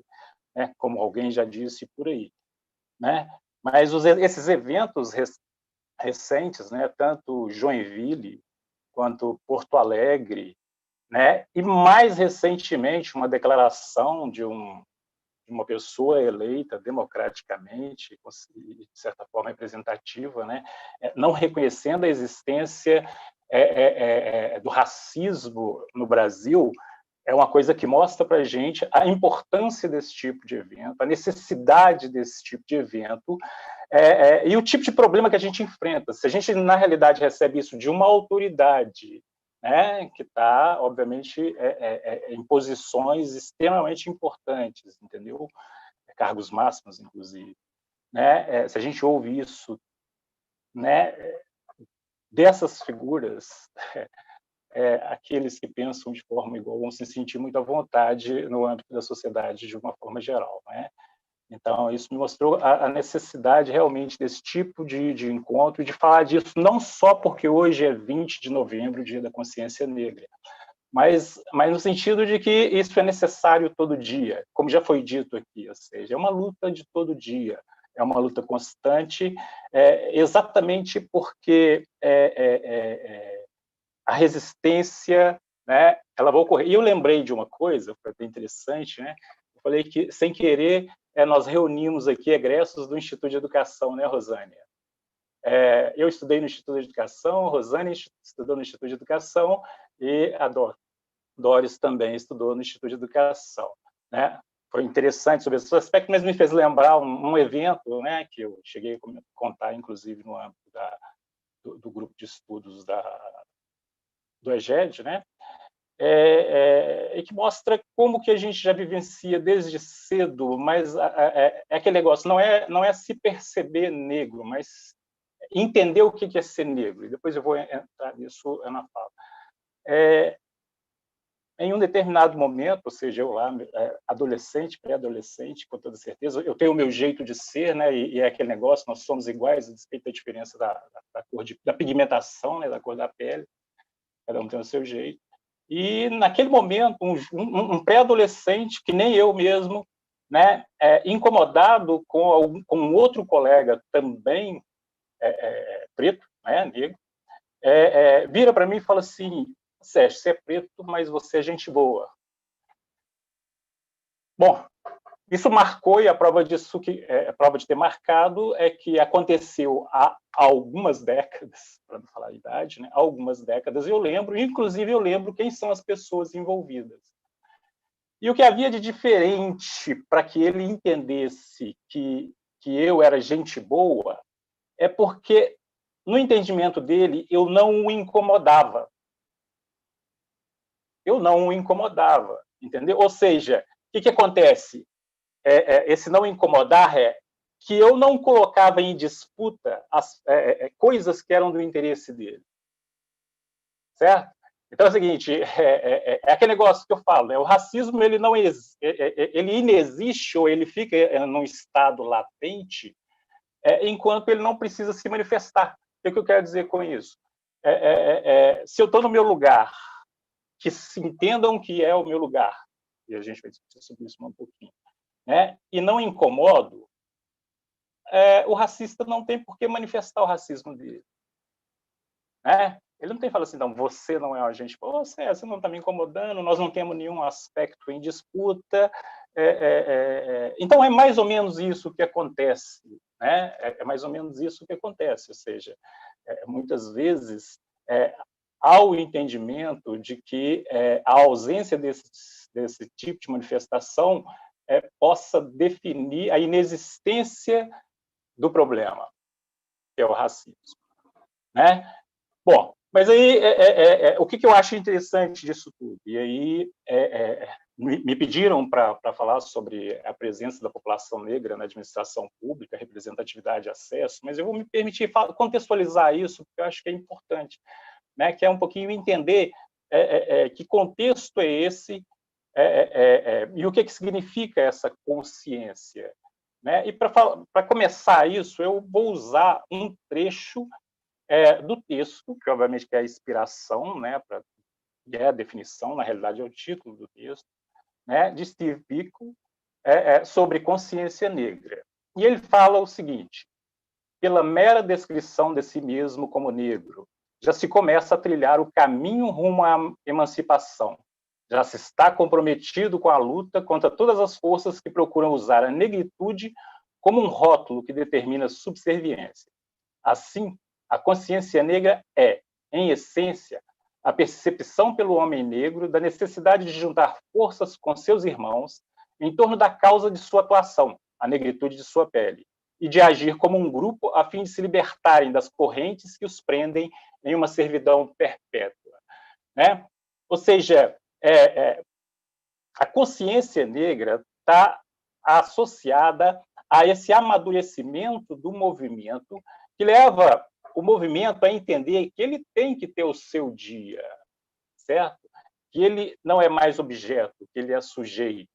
né? Como alguém já disse por aí, né? Mas esses eventos recentes, né? Tanto Joinville quanto Porto Alegre, né? E mais recentemente uma declaração de uma pessoa eleita democraticamente, de certa forma representativa, né? Não reconhecendo a existência do racismo no Brasil, é uma coisa que mostra para a gente a importância desse tipo de evento, a necessidade desse tipo de evento, e o tipo de problema que a gente enfrenta. Se a gente, na realidade, recebe isso de uma autoridade, né, que está, obviamente, em posições extremamente importantes, entendeu? Cargos máximos, inclusive, né? Se a gente ouve isso, né, dessas figuras, aqueles que pensam de forma igual vão se sentir muito à vontade no âmbito da sociedade de uma forma geral, né? Então, isso me mostrou a necessidade realmente desse tipo de encontro e de falar disso não só porque hoje é 20 de novembro, Dia da Consciência Negra, mas no sentido de que isso é necessário todo dia, como já foi dito aqui, ou seja, é uma luta de todo dia, é uma luta constante, exatamente porque a resistência, né, ela vai ocorrer. E eu lembrei de uma coisa, foi até interessante, né? Eu falei que, sem querer, nós reunimos aqui egressos do Instituto de Educação, né, Rosânia? Eu estudei no Instituto de Educação, Rosânia estudou no Instituto de Educação e a Doris também estudou no Instituto de Educação, né? Foi interessante sobre esse aspecto, mas me fez lembrar um evento, né, que eu cheguei a contar, inclusive, no âmbito do grupo de estudos do EGED, né? E que mostra como que a gente já vivencia desde cedo, mas é aquele negócio, não é se perceber negro, mas entender o que é ser negro, e depois eu vou entrar nisso na fala. Em um determinado momento, ou seja, eu lá, adolescente, pré-adolescente, com toda certeza, eu tenho o meu jeito de ser, né, e é aquele negócio, nós somos iguais, a despeito da diferença da cor da pigmentação, né, da cor da pele, cada um tem o seu jeito. E, naquele momento, um pré-adolescente, que nem eu mesmo, né, incomodado com um outro colega também preto, né, negro, vira para mim e fala assim: Sérgio, você é preto, mas você é gente boa. Bom, isso marcou, e a prova disso, a prova de ter marcado, é que aconteceu há algumas décadas, para não falar a idade, né? Há algumas décadas, inclusive eu lembro quem são as pessoas envolvidas. E o que havia de diferente para que ele entendesse que eu era gente boa é porque, no entendimento dele, eu não o incomodava. Eu não o incomodava, entendeu? Ou seja, o que acontece? Esse não incomodar é que eu não colocava em disputa as coisas que eram do interesse dele. Certo? Então é o seguinte, aquele negócio que eu falo, né? O racismo ele não ele inexiste ou ele fica num estado latente enquanto ele não precisa se manifestar. O que eu quero dizer com isso? Se eu estou no meu lugar, que se entendam que é o meu lugar, e a gente vai discutir sobre isso um pouquinho, né? E não incomodo, o racista não tem por que manifestar o racismo dele. Né? Ele não tem que falar assim, não, você não é um agente, você não está me incomodando, nós não temos nenhum aspecto em disputa. Então, é mais ou menos isso que acontece. Né? É mais ou menos isso que acontece, ou seja, muitas vezes há o entendimento de que a ausência desse tipo de manifestação possa definir a inexistência do problema, que é o racismo. Né? Bom, mas aí o que eu acho interessante disso tudo? E aí me pediram para falar sobre a presença da população negra na administração pública, representatividade e acesso, mas eu vou me permitir contextualizar isso, porque eu acho que é importante, né? Que é um pouquinho entender que contexto é esse e o que significa essa consciência. Né? E para começar isso, eu vou usar um trecho do texto, que obviamente é a inspiração, né, é a definição, na realidade é o título do texto, né, de Steve Biko, sobre consciência negra. E ele fala o seguinte: pela mera descrição de si mesmo como negro, já se começa a trilhar o caminho rumo à emancipação. Já se está comprometido com a luta contra todas as forças que procuram usar a negritude como um rótulo que determina subserviência. Assim, a consciência negra é, em essência, a percepção pelo homem negro da necessidade de juntar forças com seus irmãos em torno da causa de sua atuação, a negritude de sua pele, e de agir como um grupo a fim de se libertarem das correntes que os prendem em uma servidão perpétua. Né? Ou seja, a consciência negra está associada a esse amadurecimento do movimento que leva o movimento a entender que ele tem que ter o seu dia, certo? Que ele não é mais objeto, que ele é sujeito.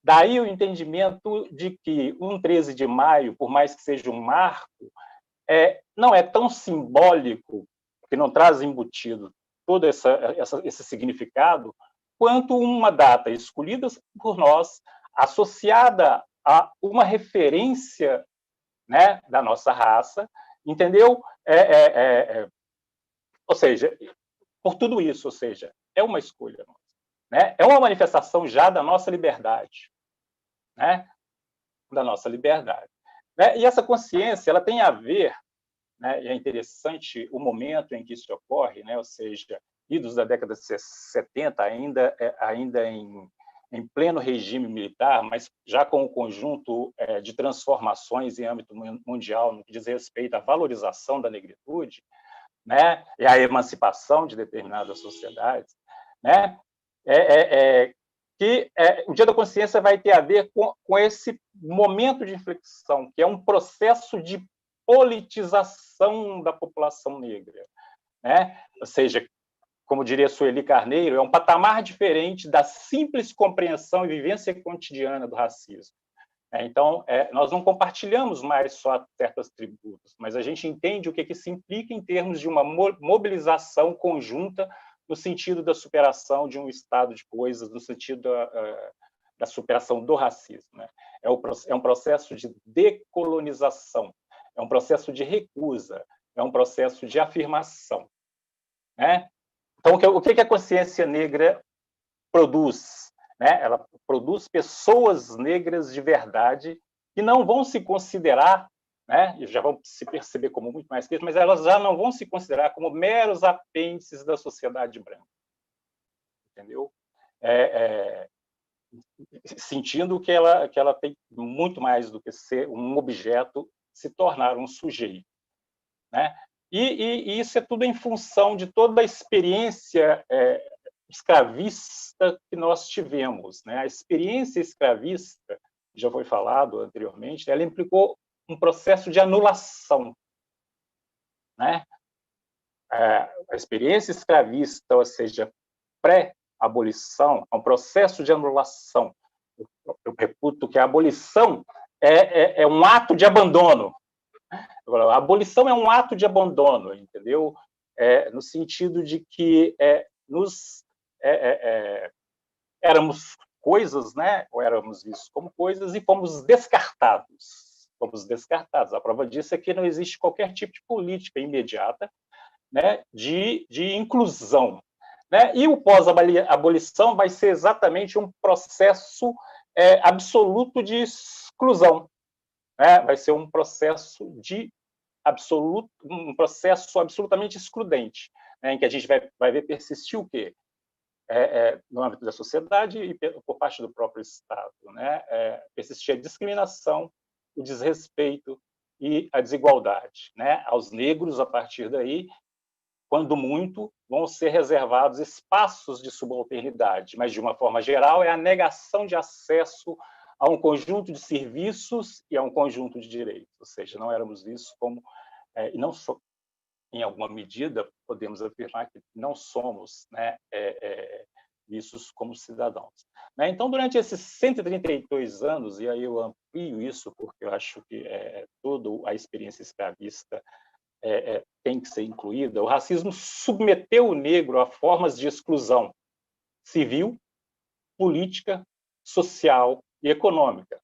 Daí o entendimento de que um 13 de maio, por mais que seja um marco, não é tão simbólico, que não traz embutido todo esse significado, quanto uma data escolhida por nós, associada a uma referência, né, da nossa raça, entendeu? Ou seja, por tudo isso, ou seja, é uma escolha, né? É uma manifestação já da nossa liberdade, né? Da nossa liberdade, né? E essa consciência, ela tem a ver, né? E é interessante o momento em que isso ocorre, né? Ou seja, idos da década de 70, ainda em pleno regime militar, mas já com um conjunto de transformações em âmbito mundial no que diz respeito à valorização da negritude, né, e à emancipação de determinadas sociedades, né, o Dia da Consciência vai ter a ver com esse momento de inflexão, que é um processo de politização da população negra, né? Ou seja, como diria Sueli Carneiro, é um patamar diferente da simples compreensão e vivência cotidiana do racismo. Então, nós não compartilhamos mais só certos atributos, mas a gente entende o que isso implica em termos de uma mobilização conjunta no sentido da superação de um estado de coisas, no sentido da superação do racismo, né? É um processo de decolonização, é um processo de recusa, é um processo de afirmação, né? Então, o que a consciência negra produz, né? Ela produz pessoas negras de verdade que não vão se considerar, né? E já vão se perceber como muito mais que isso, mas elas já não vão se considerar como meros apêndices da sociedade branca, entendeu? Sentindo que ela tem muito mais do que ser um objeto, se tornar um sujeito, né? E isso é tudo em função de toda a experiência escravista que nós tivemos, né? A experiência escravista, já foi falado anteriormente, ela implicou um processo de anulação, né? A experiência escravista, ou seja, pré-abolição, é um processo de anulação. Eu reputo que a abolição é um ato de abandono. A abolição é um ato de abandono, entendeu? No sentido de que éramos coisas, né? Ou éramos vistos como coisas e fomos descartados. Fomos descartados. A prova disso é que não existe qualquer tipo de política imediata, né, de inclusão, né? E o pós-abolição vai ser exatamente um processo absoluto de exclusão, né? Vai ser um processo absolutamente excludente, né? Em que a gente vai ver persistir o quê? No âmbito da sociedade e por parte do próprio Estado, né? Persistir a discriminação, o desrespeito e a desigualdade, né? Aos negros, a partir daí, quando muito, vão ser reservados espaços de subalternidade, mas, de uma forma geral, é a negação de acesso a um conjunto de serviços e a um conjunto de direitos, ou seja, não éramos vistos como, e não só, em alguma medida, podemos afirmar que não somos, né, vistos como cidadãos, né? Então, durante esses 132 anos, e aí eu amplio isso porque eu acho que toda a experiência escravista tem que ser incluída, o racismo submeteu o negro a formas de exclusão civil, política, social e econômica,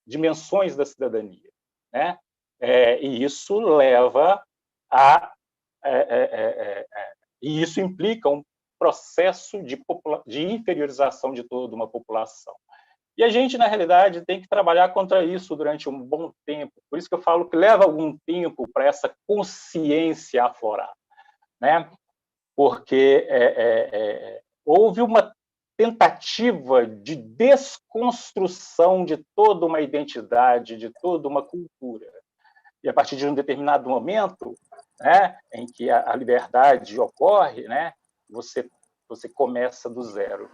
dimensões da cidadania, né? E isso leva e isso implica um processo de inferiorização de toda uma população. E a gente, na realidade, tem que trabalhar contra isso durante um bom tempo. Por isso que eu falo que leva algum tempo para essa consciência aflorar, né? Porque houve uma tentativa de desconstrução de toda uma identidade, de toda uma cultura. E a partir de um determinado momento, né, em que a liberdade ocorre, né, você começa do zero.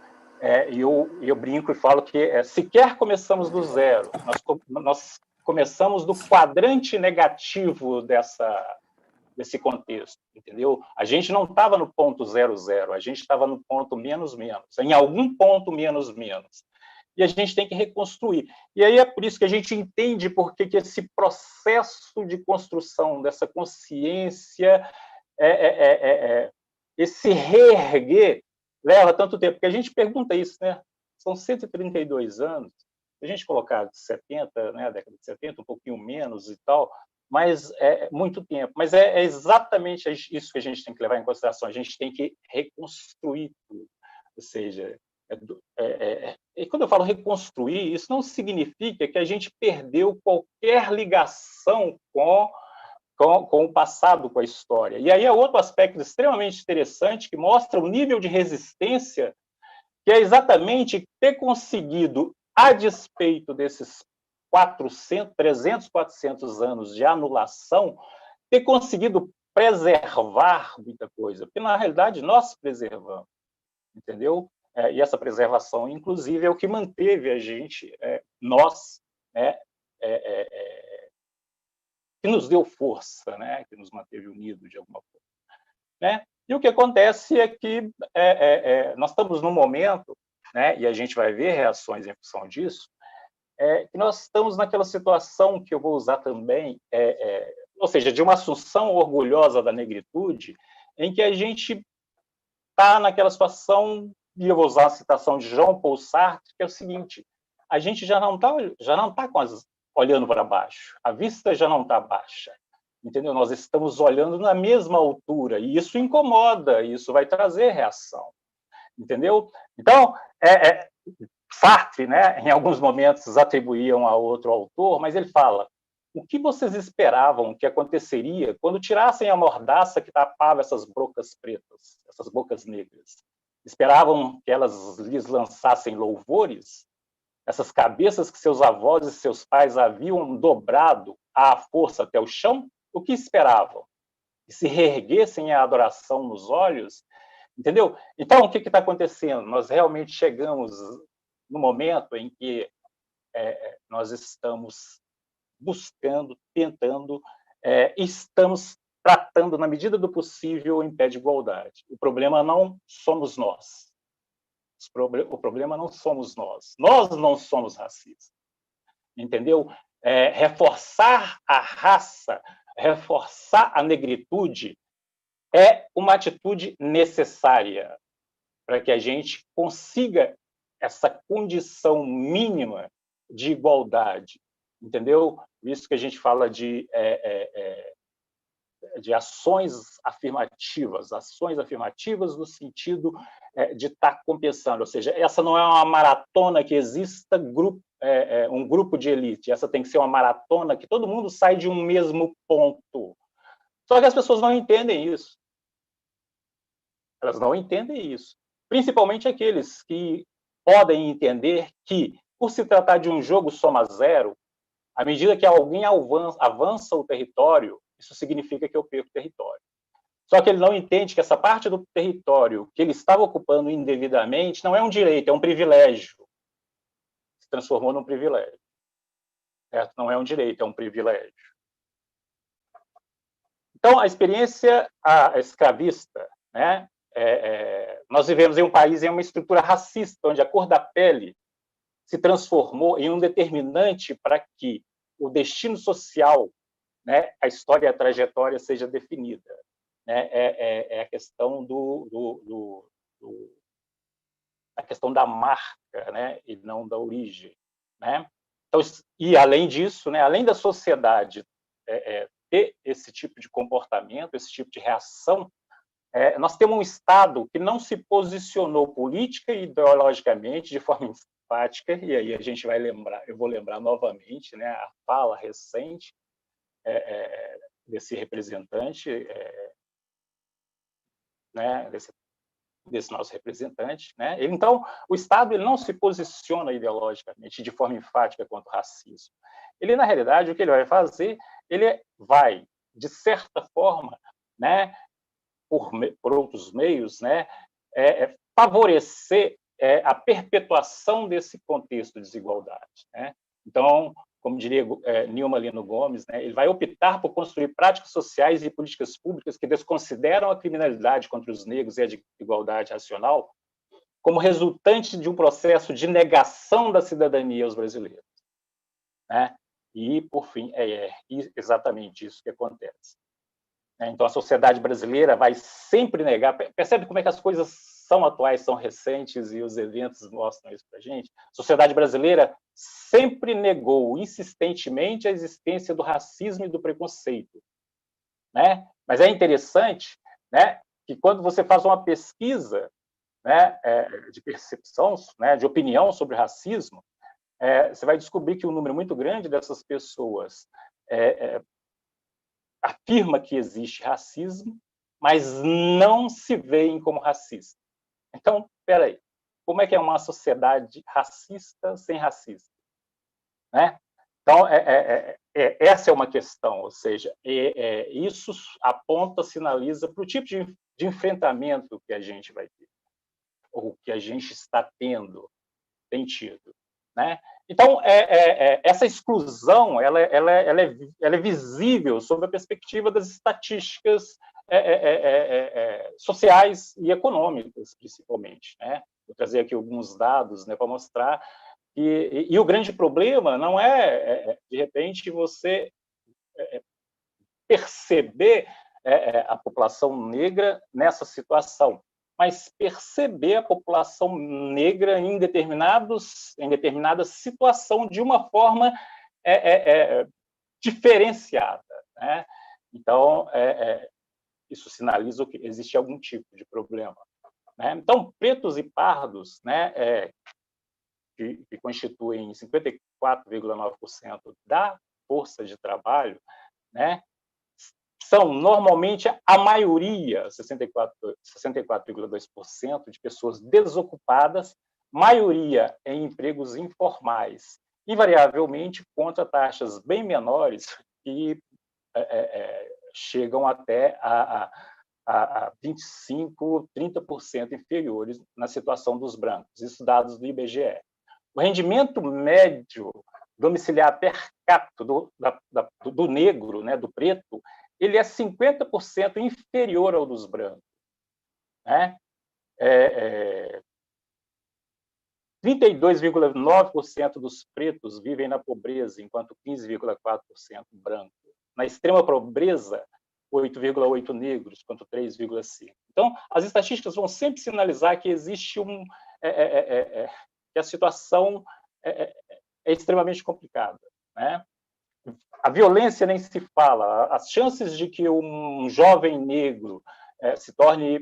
E eu brinco e falo que sequer começamos do zero, nós começamos do quadrante negativo dessa desse contexto, entendeu? A gente não estava no ponto 00, a gente estava no ponto menos, em algum ponto menos. E a gente tem que reconstruir. E aí é por isso que a gente entende por que esse processo de construção dessa consciência, esse reerguer, leva tanto tempo. Porque a gente pergunta isso, né? São 132 anos, se a gente colocar 70, né, a década de 70, um pouquinho menos e tal, mas é muito tempo. Mas é exatamente isso que a gente tem que levar em consideração. A gente tem que reconstruir tudo. Ou seja, e quando eu falo reconstruir, isso não significa que a gente perdeu qualquer ligação com o passado, com a história. E aí é outro aspecto extremamente interessante que mostra o nível de resistência, que é exatamente ter conseguido, a despeito desses 300, 400 anos de anulação, ter conseguido preservar muita coisa, porque, na realidade, nós preservamos, entendeu? E essa preservação, inclusive, é o que manteve a gente, nós, que nos deu força, né? Que nos manteve unidos de alguma forma. Né? E o que acontece é que nós estamos num momento, né? E a gente vai ver reações em função disso, que nós estamos naquela situação que eu vou usar também, ou seja, de uma assunção orgulhosa da negritude, em que a gente está naquela situação, e eu vou usar a citação de Jean Paul Sartre, que é o seguinte: a gente já não está olhando para baixo, a vista já não está baixa, entendeu? Nós estamos olhando na mesma altura, e isso incomoda, e isso vai trazer reação, entendeu? Então, Sartre, né, em alguns momentos atribuíam a outro autor, mas ele fala: o que vocês esperavam que aconteceria quando tirassem a mordaça que tapava essas bocas pretas, essas bocas negras? Esperavam que elas lhes lançassem louvores? Essas cabeças que seus avós e seus pais haviam dobrado à força até o chão? O que esperavam? Que se reerguessem a adoração nos olhos? Entendeu? Então, o que está acontecendo? Nós realmente chegamos no momento em que nós estamos buscando, tentando, estamos tratando, na medida do possível, em pé de igualdade. O problema não somos nós. O problema não somos nós. Nós não somos racistas. Entendeu? Reforçar a raça, reforçar a negritude é uma atitude necessária para que a gente consiga essa condição mínima de igualdade, entendeu? Isso que a gente fala de ações afirmativas no sentido de estar compensando, ou seja, essa não é uma maratona que exista um grupo de elite, essa tem que ser uma maratona que todo mundo sai de um mesmo ponto. Só que as pessoas não entendem isso. Elas não entendem isso. Principalmente aqueles que podem entender que, por se tratar de um jogo soma-zero, à medida que alguém avança o território, isso significa que eu perco território. Só que ele não entende que essa parte do território que ele estava ocupando indevidamente não é um direito, é um privilégio. Se transformou num privilégio. Certo? Não é um direito, é um privilégio. Então, a experiência escravista, né? Nós vivemos em um país, em uma estrutura racista, onde a cor da pele se transformou em um determinante para que o destino social, né, a história e a trajetória seja definida. Né? É a questão a questão da marca, né, e não da origem. Né? Então, e, além disso, né, além da sociedade ter esse tipo de comportamento, esse tipo de reação, nós temos um Estado que não se posicionou política e ideologicamente de forma enfática, e aí a gente vai lembrar, eu vou lembrar novamente, né, a fala recente desse representante, né, desse nosso representante, né? Então, o Estado ele não se posiciona ideologicamente de forma enfática contra o racismo. Ele, na realidade, o que ele vai fazer, ele vai, de certa forma, né, por outros meios, né, favorecer a perpetuação desse contexto de desigualdade. Né? Então, como diria Nilma Lino Gomes, né, ele vai optar por construir práticas sociais e políticas públicas que desconsideram a criminalidade contra os negros e a desigualdade racial como resultante de um processo de negação da cidadania aos brasileiros, né? E, por fim, é exatamente isso que acontece. Então, a sociedade brasileira vai sempre negar. Percebe como é que as coisas são atuais, são recentes, e os eventos mostram isso para a gente? A sociedade brasileira sempre negou insistentemente a existência do racismo e do preconceito, né? Mas é interessante, né, que quando você faz uma pesquisa, né, de percepção, né, de opinião sobre racismo, você vai descobrir que um número muito grande dessas pessoas afirma que existe racismo, mas não se veem como racistas. Então, espera aí, como é que é uma sociedade racista sem racista, né? Então, essa é uma questão, ou seja, isso aponta, sinaliza para o tipo de enfrentamento que a gente vai ter, ou que a gente está tendo, tem tido, né? Então, essa exclusão ela é visível sob a perspectiva das estatísticas sociais e econômicas, principalmente, né? Vou trazer aqui alguns dados, né, para mostrar que... E o grande problema não de repente, você perceber a população negra nessa situação, mas perceber a população negra em determinada situação de uma forma diferenciada, né? Então, isso sinaliza que existe algum tipo de problema, né? Então, pretos e pardos, né, que constituem 54,9% da força de trabalho, né, são normalmente a maioria, 64,2% de pessoas desocupadas, maioria em empregos informais, invariavelmente contra taxas bem menores que chegam até a 25%, 30% inferiores na situação dos brancos. Isso dados do IBGE. O rendimento médio domiciliar per capita do negro, né, do preto, ele é 50% inferior ao dos brancos, né? 32,9% dos pretos vivem na pobreza, enquanto 15,4% brancos. Na extrema pobreza, 8,8% negros, quanto 3,5%. Então, as estatísticas vão sempre sinalizar que existe que a situação é extremamente complicada, né? A violência nem se fala. As chances de que um jovem negro se torne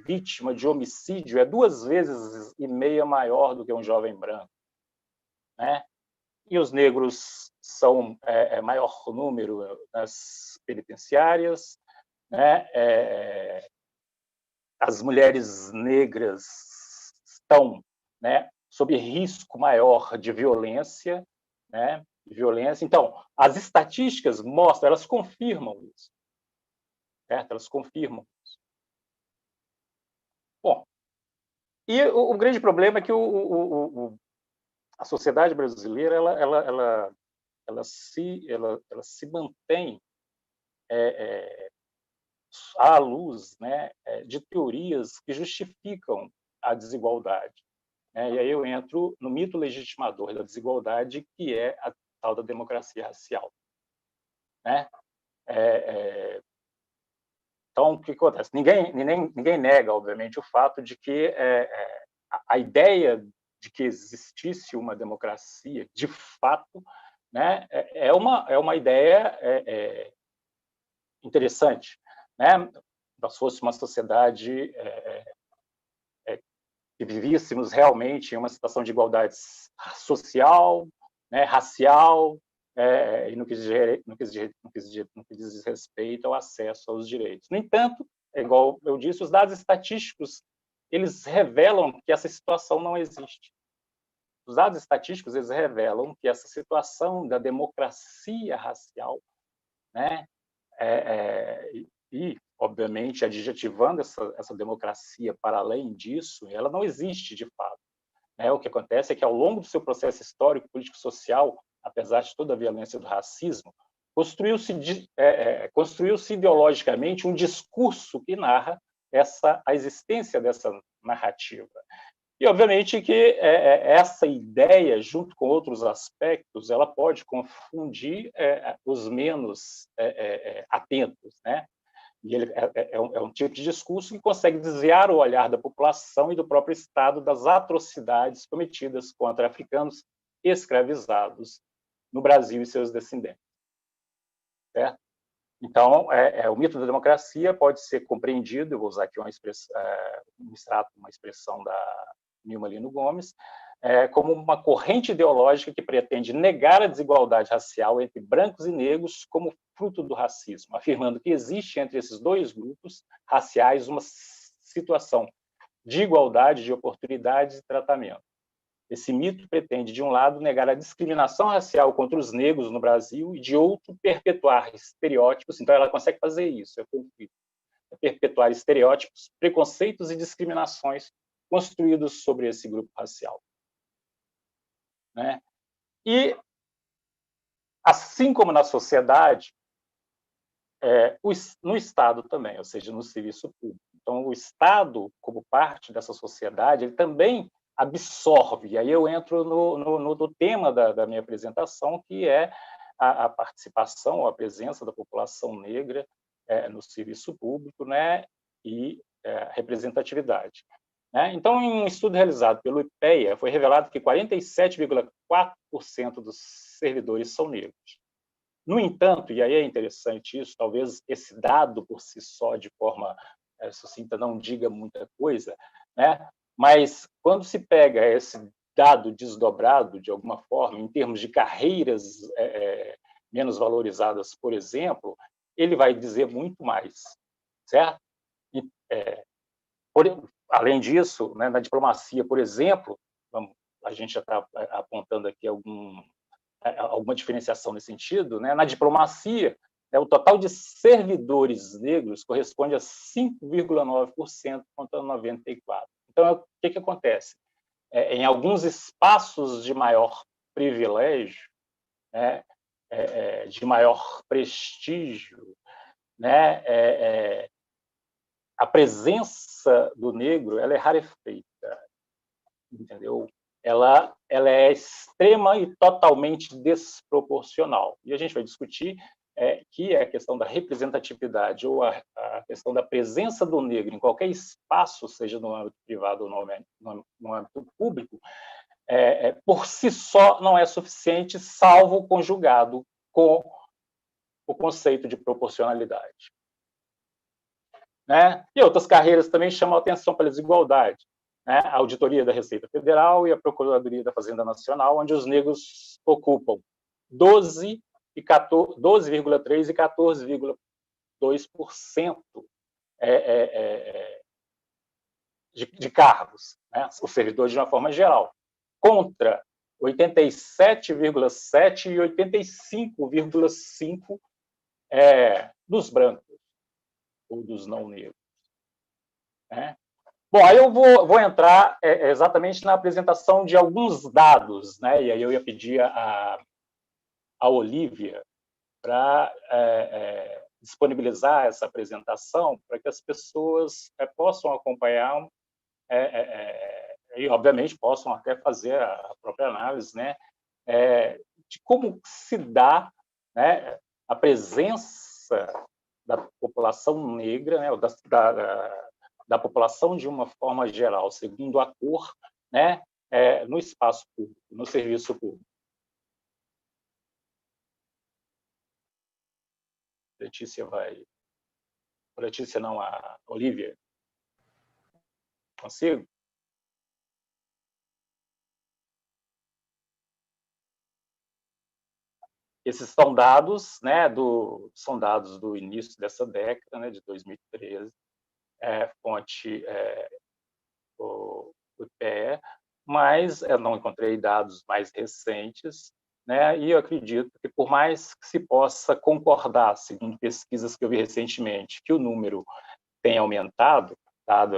vítima de homicídio é 2,5 vezes maior do que um jovem branco, né? E os negros são maior número nas penitenciárias, né? As mulheres negras estão, né, sob risco maior de violência, né? Então, as estatísticas mostram, elas confirmam isso, certo? Elas confirmam isso. Bom, e o grande problema é que a sociedade brasileira ela se mantém à luz, né, de teorias que justificam a desigualdade, né? E aí eu entro no mito legitimador da desigualdade, que é a tal da democracia racial, né? Então, o que acontece? Ninguém nega, obviamente, o fato de que a ideia de que existisse uma democracia, de fato, né, é uma ideia interessante, né? Se fosse uma sociedade que vivíssemos realmente em uma situação de igualdade social, né, racial, e no que diz respeito ao acesso aos direitos. No entanto, igual eu disse, os dados estatísticos eles revelam que essa situação não existe. Os dados estatísticos eles revelam que essa situação da democracia racial, né, e, obviamente, adjetivando essa democracia para além disso, ela não existe de fato, né? O que acontece é que, ao longo do seu processo histórico, político, social, apesar de toda a violência do racismo, construiu-se ideologicamente um discurso que narra a existência dessa narrativa. E, obviamente, que essa ideia, junto com outros aspectos, ela pode confundir os menos atentos, né? E ele é um tipo de discurso que consegue desviar o olhar da população e do próprio Estado das atrocidades cometidas contra africanos escravizados no Brasil e seus descendentes. Certo? Então, o mito da democracia pode ser compreendido, eu vou usar aqui uma expressão da Nilma Lino Gomes, como uma corrente ideológica que pretende negar a desigualdade racial entre brancos e negros como fruto do racismo, afirmando que existe entre esses dois grupos raciais uma situação de igualdade de oportunidades e tratamento. Esse mito pretende, de um lado, negar a discriminação racial contra os negros no Brasil e, de outro, perpetuar estereótipos. Então, ela consegue fazer isso, perpetuar estereótipos, preconceitos e discriminações construídos sobre esse grupo racial. Né? E, assim como na sociedade, no Estado também, ou seja, no serviço público. Então, o Estado, como parte dessa sociedade, ele também absorve, e aí eu entro no tema da minha apresentação, que é a participação, ou a presença da população negra no serviço público, né, e representatividade. Né? Então, em um estudo realizado pelo IPEA, foi revelado que 47,4% dos servidores são negros. No entanto, e aí é interessante isso, talvez esse dado por si só, de forma sucinta, não diga muita coisa, né? Mas quando se pega esse dado desdobrado, de alguma forma, em termos de carreiras menos valorizadas, por exemplo, ele vai dizer muito mais, certo? Além disso, né, na diplomacia, por exemplo, a gente já está apontando aqui alguma diferenciação nesse sentido, né? Na diplomacia, o total de servidores negros corresponde a 5,9% contra 94%. Então, o que acontece? Em alguns espaços de maior privilégio, né, de maior prestígio, né, a presença do negro ela é rarefeita, entendeu? Ela é extrema e totalmente desproporcional. E a gente vai discutir que é a questão da representatividade ou a questão da presença do negro em qualquer espaço, seja no âmbito privado ou no âmbito público, por si só não é suficiente, salvo conjugado com o conceito de proporcionalidade. Né? E outras carreiras também chamam a atenção pela desigualdade. Né? A Auditoria da Receita Federal e a Procuradoria da Fazenda Nacional, onde os negros ocupam 12,3% e 14,2% de cargos, né? Os servidores de uma forma geral, contra 87,7% e 85,5% dos brancos ou dos não negros. Né? Bom, aí eu vou entrar exatamente na apresentação de alguns dados, né? E aí eu ia pedir a Olívia para disponibilizar essa apresentação para que as pessoas possam acompanhar e, obviamente, possam até fazer a própria análise, né? De como se dá, né, a presença da população negra, né, da população de uma forma geral, segundo a cor, né, no espaço público, no serviço público. Letícia não, a Olívia. Consigo? Esses são dados, né, são dados do início dessa década, né, de 2013, fonte o IPEA, mas eu não encontrei dados mais recentes, né, e eu acredito que, por mais que se possa concordar, segundo pesquisas que eu vi recentemente, que o número tem aumentado, dado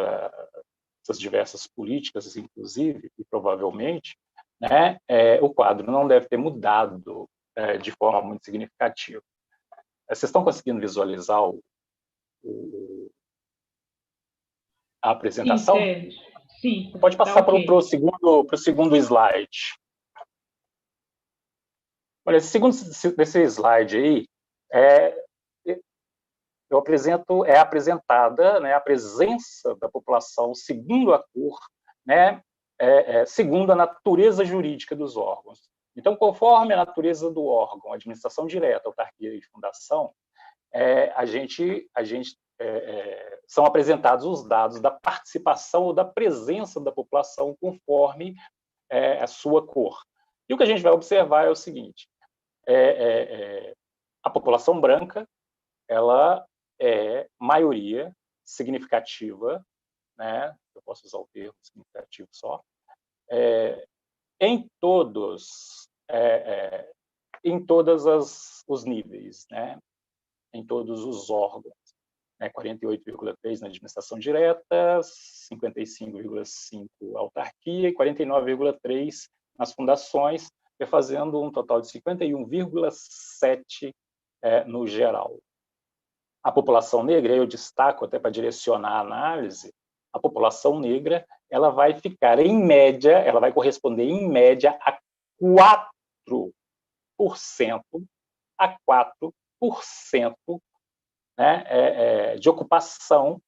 essas diversas políticas, inclusive, e provavelmente, né, o quadro não deve ter mudado de forma muito significativa. Vocês estão conseguindo visualizar a apresentação? Sim, Sérgio. Sim, Pode passar tá ok. para o segundo slide. Olha, esse slide aí, é apresentada, né, a presença da população segundo a cor, né, segundo a natureza jurídica dos órgãos. Então, conforme a natureza do órgão, administração direta, autarquia e fundação, são apresentados os dados da participação ou da presença da população conforme a sua cor. E o que a gente vai observar é o seguinte: a população branca, ela é maioria significativa, né? Eu posso usar o termo significativo só, em todos os níveis, né? Em todos os órgãos, né? 48,3% na administração direta, 55,5% autarquia e 49,3% nas fundações, fazendo um total de 51,7% no geral. A população negra, eu destaco até para direcionar a análise, a população negra, ela vai ficar em média, ela vai corresponder em média a 4%, né, de ocupação,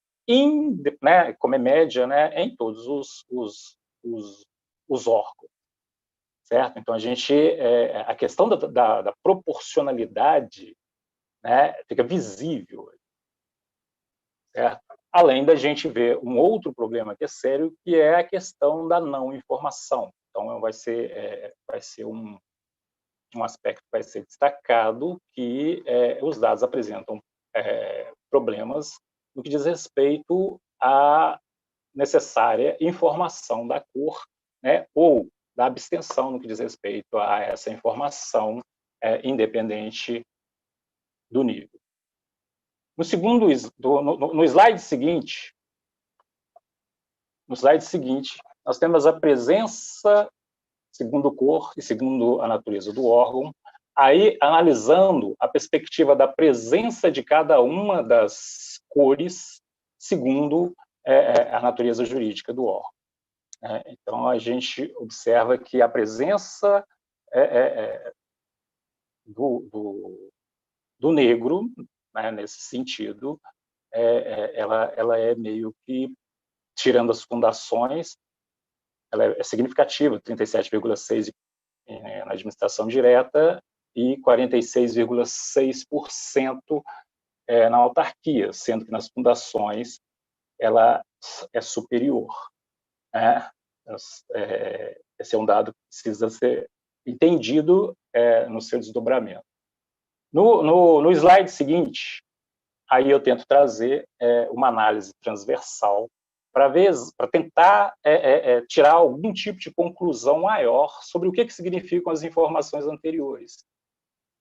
né, como é média, né, em todos os órgãos, certo? Então, a questão da proporcionalidade, né, fica visível, certo? Além da gente ver um outro problema que é sério, que é a questão da não informação. Então, vai ser um aspecto que vai ser destacado, que os dados apresentam problemas no que diz respeito à necessária informação da cor, né, ou da abstenção no que diz respeito a essa informação independente do nível. No slide seguinte, nós temos a presença segundo cor e segundo a natureza do órgão, aí analisando a perspectiva da presença de cada uma das cores segundo a natureza jurídica do órgão. Então, a gente observa que a presença do negro, né, nesse sentido, ela é meio que, tirando as fundações, ela é significativa, 37,6% na administração direta e 46,6% na autarquia, sendo que nas fundações ela é superior, né? Esse é um dado que precisa ser entendido no seu desdobramento. No slide seguinte, aí eu tento trazer uma análise transversal para tentar tirar algum tipo de conclusão maior sobre o que significam as informações anteriores.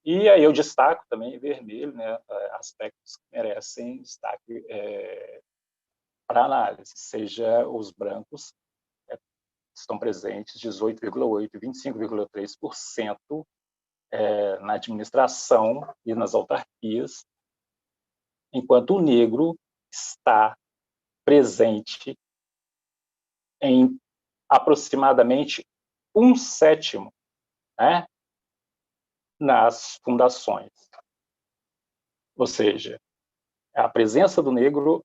E aí eu destaco também em vermelho, né, aspectos que merecem destaque para análise, seja os brancos, estão presentes 18,8% e 25,3% na administração e nas autarquias, enquanto o negro está presente em aproximadamente 1/7, né, nas fundações. Ou seja, a presença do negro,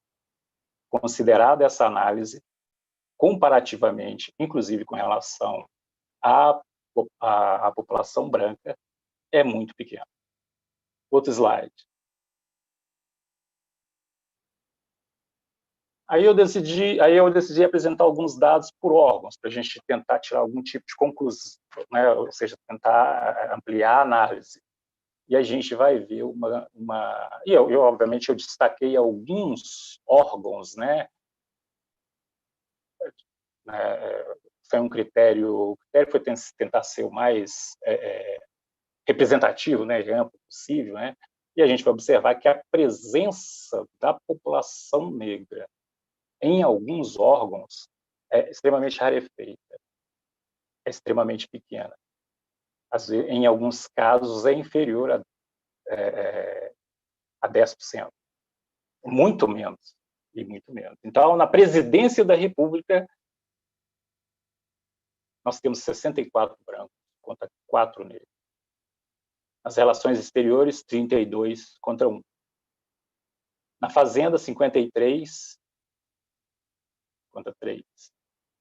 considerada essa análise, comparativamente, inclusive com relação à população branca, é muito pequena. Outro slide. Aí eu decidi apresentar alguns dados por órgãos, para a gente tentar tirar algum tipo de conclusão, né? Ou seja, tentar ampliar a análise. E a gente vai ver obviamente, eu destaquei alguns órgãos, né? Foi um critério, o critério foi tentar ser o mais representativo, né, amplo possível, né? E a gente vai observar que a presença da população negra em alguns órgãos é extremamente rarefeita. é extremamente pequena. Às vezes, em alguns casos, é inferior a 10%. Muito menos. E muito menos. Então, na presidência da República, nós temos 64 brancos contra 4 negros. Nas relações exteriores, 32 contra 1. Na Fazenda, 53 contra 3.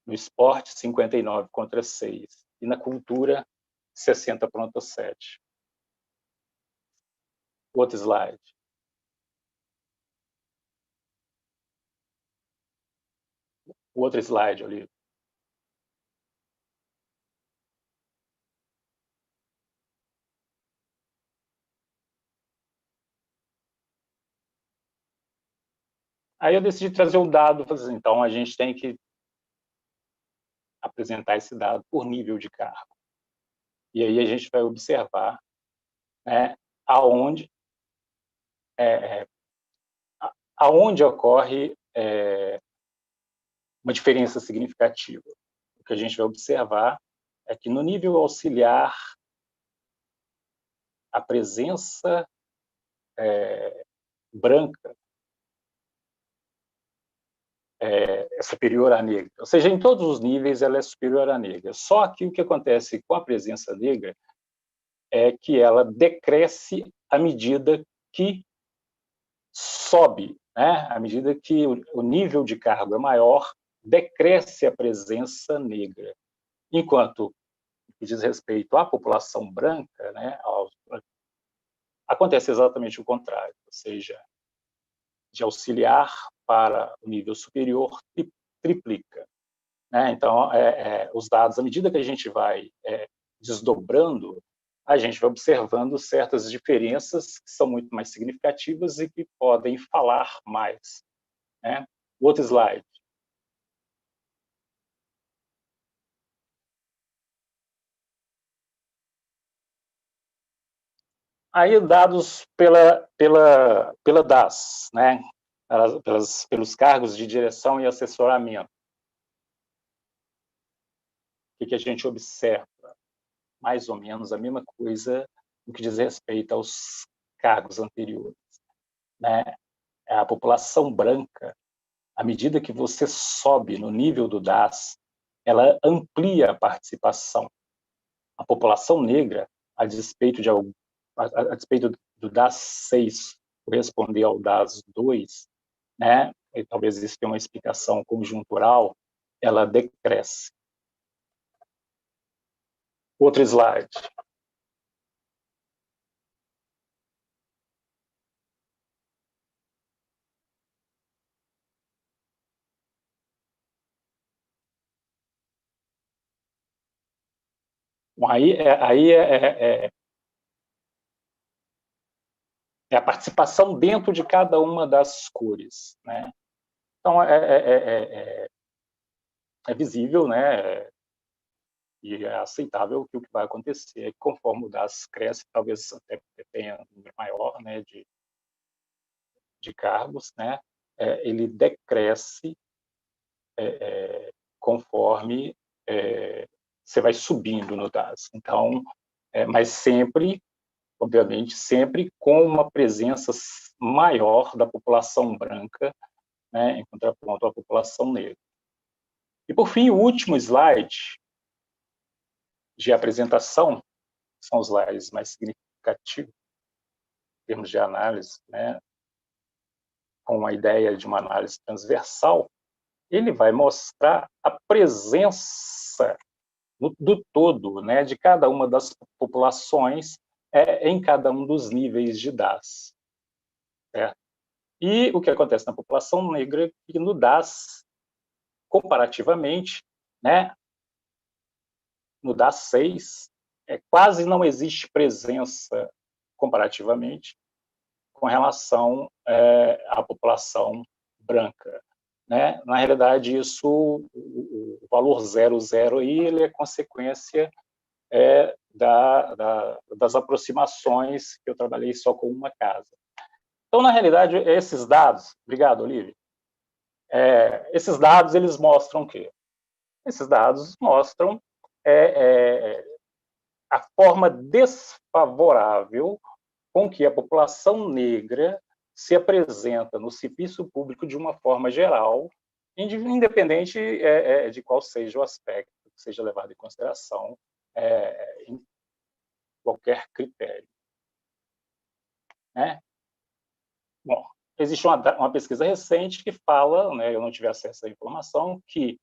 No esporte, 59 contra 6. E na cultura, 60 contra 7. Outro slide. O outro slide, Olívio. Aí eu decidi trazer um dado, então a gente tem que apresentar esse dado por nível de cargo. E aí a gente vai observar, né, aonde ocorre uma diferença significativa. O que a gente vai observar é que no nível auxiliar, a presença branca é superior à negra. Ou seja, em todos os níveis ela é superior à negra. Só que o que acontece com a presença negra é que ela decresce à medida que sobe, né? À medida que o nível de cargo é maior, decresce a presença negra. Enquanto, no que diz respeito à população branca, né, acontece exatamente o contrário, ou seja, de auxiliar para o nível superior, triplica. Né? Então, os dados, à medida que a gente vai desdobrando, a gente vai observando certas diferenças que são muito mais significativas e que podem falar mais. Né? Outro slide. Aí, dados pela DAS, né? Pelos cargos de direção e assessoramento. O que a gente observa? Mais ou menos a mesma coisa no que diz respeito aos cargos anteriores. Né? A população branca, à medida que você sobe no nível do DAS, ela amplia a participação. A população negra, a despeito do DAS 6 corresponder ao DAS 2, né? E talvez isso tenha uma explicação conjuntural, ela decresce. Outro slide. Bom, aí é a participação dentro de cada uma das cores. Né? Então, é visível, né? E é aceitável que o que vai acontecer é que, conforme o DAS cresce, talvez até tenha um número maior, né, de cargos, né? Ele decresce conforme você vai subindo no DAS. Então, mas sempre, obviamente, sempre com uma presença maior da população branca, né, em contraponto à população negra. E, por fim, o último slide de apresentação, são os slides mais significativos em termos de análise, né, com a ideia de uma análise transversal, ele vai mostrar a presença do todo, né, de cada uma das populações em cada um dos níveis de DAS. Certo? E o que acontece na população negra é que no DAS, comparativamente, né, no DAS 6, quase não existe presença, comparativamente, com relação à população branca. Né? Na realidade, isso, o valor 00 aí, ele é consequência das aproximações que eu trabalhei só com uma casa. Então, na realidade, esses dados... Obrigado, Olívia. Esses dados, eles mostram o quê? Esses dados mostram a forma desfavorável com que a população negra se apresenta no serviço público de uma forma geral, independente de qual seja o aspecto que seja levado em consideração em qualquer critério. Né? Bom, existe uma pesquisa recente que fala, né, eu não tive acesso à informação, que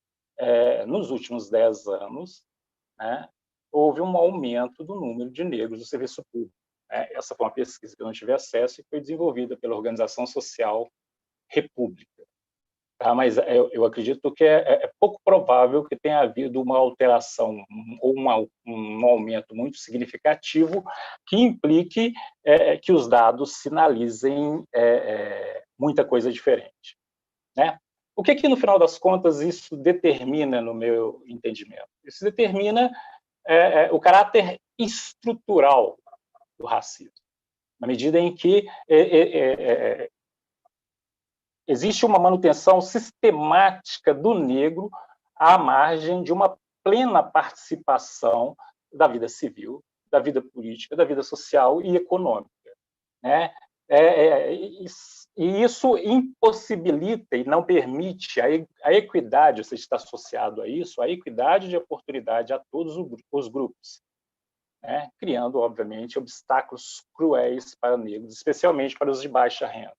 nos últimos 10 anos, né, houve um aumento do número de negros no serviço público. Essa foi uma pesquisa que eu não tive acesso e foi desenvolvida pela Organização Social República. Tá? Mas eu acredito que é pouco provável que tenha havido uma alteração ou um aumento muito significativo que implique que os dados sinalizem muita coisa diferente. Né? O que, no final das contas, isso determina, no meu entendimento? Isso determina o caráter estrutural do racismo, na medida em que existe uma manutenção sistemática do negro à margem de uma plena participação da vida civil, da vida política, da vida social e econômica. Né? E isso impossibilita e não permite a equidade, ou seja, está associado a isso, a equidade de oportunidade a todos os grupos, né? Criando, obviamente, obstáculos cruéis para negros, especialmente para os de baixa renda.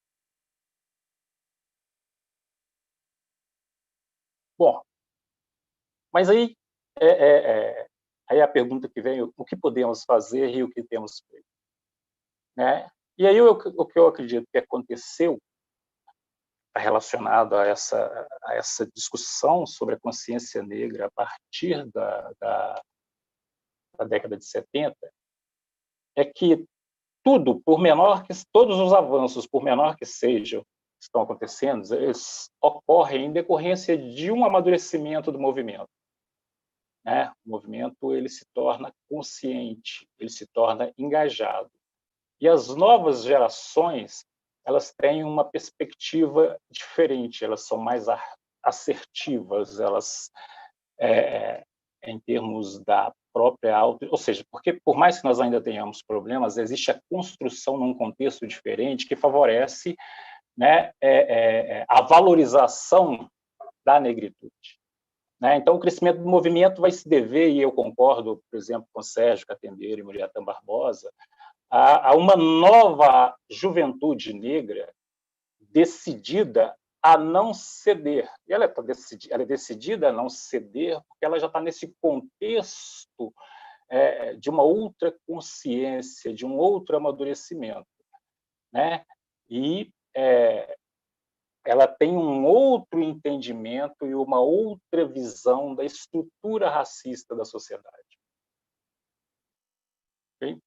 Bom, mas aí a pergunta que vem, o que podemos fazer e o que temos feito? Né? E aí o que eu acredito que aconteceu está relacionado a essa discussão sobre a consciência negra a partir da década de 70, é que todos os avanços, por menor que sejam, que estão acontecendo, eles ocorrem em decorrência de um amadurecimento do movimento. Né? O movimento ele se torna consciente, ele se torna engajado. E as novas gerações, elas têm uma perspectiva diferente, elas são mais assertivas, elas, em termos da própria ou seja, porque por mais que nós ainda tenhamos problemas, existe a construção num contexto diferente que favorece, né, a valorização da negritude. Né? Então, o crescimento do movimento vai se dever, e eu concordo, por exemplo, com Sérgio Catembeiro e Muriatã Barbosa, a uma nova juventude negra decidida a não ceder. E ela é decidida a não ceder porque ela já está nesse contexto de uma outra consciência, de um outro amadurecimento. Né? E ela tem um outro entendimento e uma outra visão da estrutura racista da sociedade. Okay?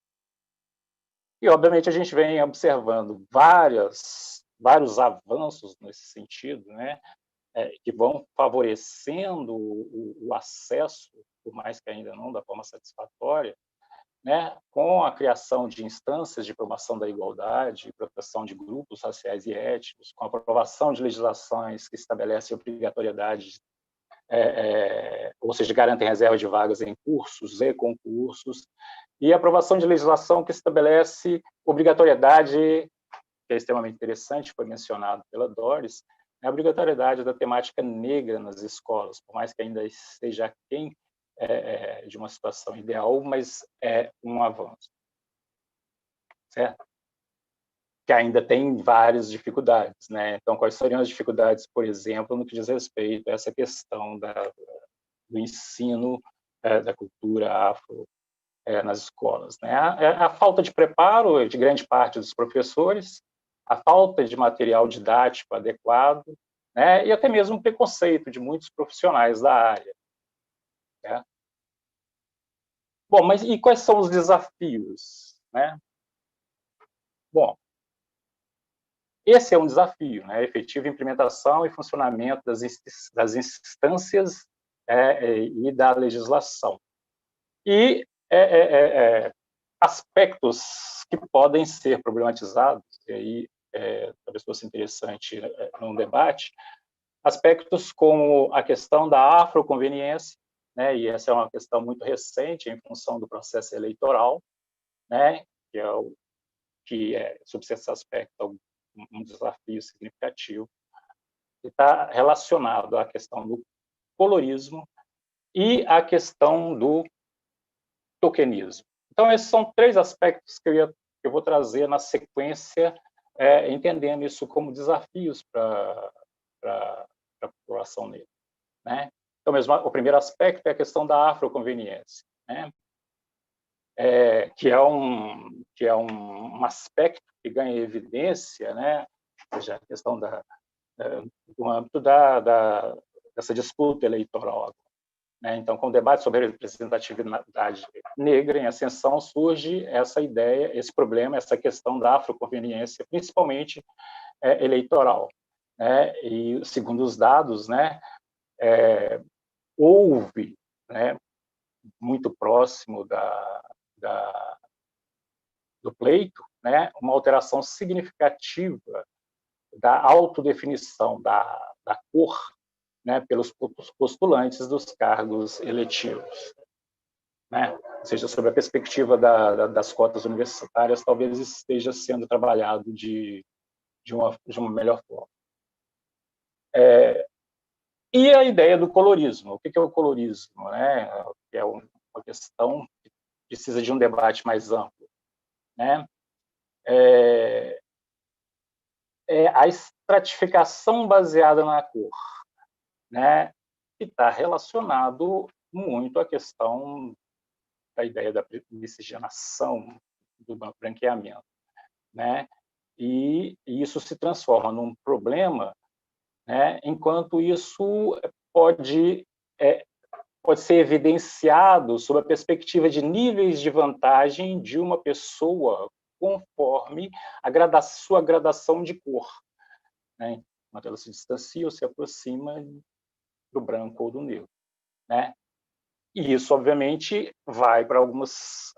E, obviamente, a gente vem observando vários avanços nesse sentido, né, que vão favorecendo o acesso, por mais que ainda não da forma satisfatória, né, com a criação de instâncias de promoção da igualdade, proteção de grupos raciais e étnicos, com a aprovação de legislações que estabelecem obrigatoriedade, ou seja, garantem reserva de vagas em cursos e concursos, e a aprovação de legislação que estabelece obrigatoriedade, que é extremamente interessante, foi mencionado pela Doris, a obrigatoriedade da temática negra nas escolas, por mais que ainda esteja aquém de uma situação ideal, mas é um avanço. Certo? Que ainda tem várias dificuldades. Né? Então, quais seriam as dificuldades, por exemplo, no que diz respeito a essa questão do ensino da cultura afro nas escolas? Né? A falta de preparo de grande parte dos professores, a falta de material didático adequado, né? E até mesmo o preconceito de muitos profissionais da área. Né? Bom, mas e quais são os desafios? Né? Bom, esse é um desafio, né? A efetiva implementação e funcionamento das instâncias e da legislação. E aspectos que podem ser problematizados, e aí talvez fosse interessante num debate, aspectos como a questão da afroconveniência, né? E essa é uma questão muito recente em função do processo eleitoral, né? Que é, sob esse aspecto, um desafio significativo, que está relacionado à questão do colorismo e à questão do tokenismo. Então, esses são 3 aspectos que eu vou trazer na sequência, entendendo isso como desafios para a população negra, né? Então, mesmo, o primeiro aspecto é a questão da afroconveniência, né? Que é um aspecto que ganha evidência, né? Ou seja, a questão do âmbito dessa disputa eleitoral, né? Então, com o debate sobre a representatividade negra em ascensão, surge essa ideia, esse problema, essa questão da afroconveniência, principalmente eleitoral, né? E, segundo os dados, né, houve, né, muito próximo do pleito, né, uma alteração significativa da autodefinição da cor, né, pelos postulantes dos cargos eletivos, né? Ou seja, sobre a perspectiva das cotas universitárias, talvez esteja sendo trabalhado de uma melhor forma. E a ideia do colorismo. O que é o colorismo, né? Que é uma questão que precisa de um debate mais amplo, né? A estratificação baseada na cor, né? Que está relacionado muito à questão da ideia da miscigenação, do branqueamento, né? E isso se transforma num problema, né? Enquanto isso pode ser evidenciado sob a perspectiva de níveis de vantagem de uma pessoa conforme sua gradação de cor, né? Enquanto ela se distancia ou se aproxima do branco ou do negro, né? E isso, obviamente, vai para alguns,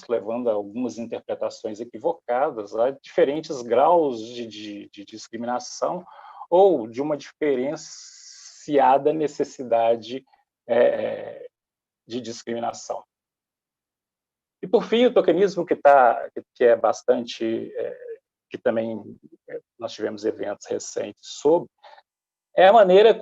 levando a algumas interpretações equivocadas, a diferentes graus de discriminação ou de uma diferenciada necessidade de discriminação. E, por fim, o tokenismo, que é bastante, que também nós tivemos eventos recentes sobre, é a maneira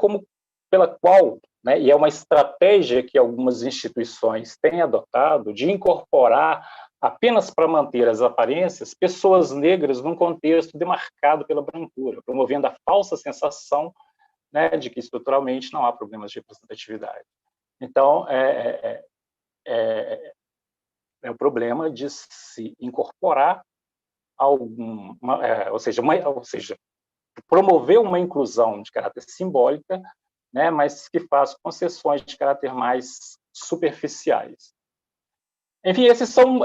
pela qual, né, e é uma estratégia que algumas instituições têm adotado, de incorporar, apenas para manter as aparências, pessoas negras num contexto demarcado pela brancura, promovendo a falsa sensação, né, de que estruturalmente não há problemas de representatividade. Então, é o problema de se incorporar ou seja, promover uma inclusão de caráter simbólica, né, mas que faz concessões de caráter mais superficiais. Enfim, esses são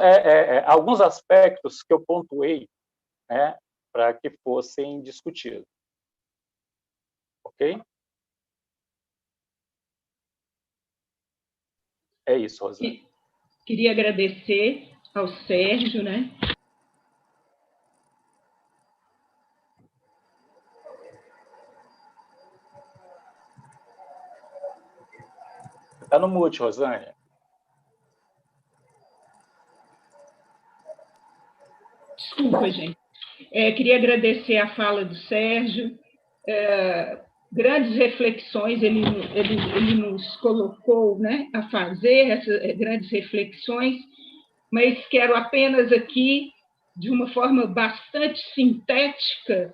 alguns aspectos que eu pontuei, né, para que fossem discutidos. Ok? É isso, Rosana. Queria agradecer ao Sérgio, né? Está no mute, Rosânia. Desculpa, gente. Queria agradecer a fala do Sérgio. Grandes reflexões ele nos colocou, né, a fazer essas grandes reflexões, mas quero apenas aqui, de uma forma bastante sintética,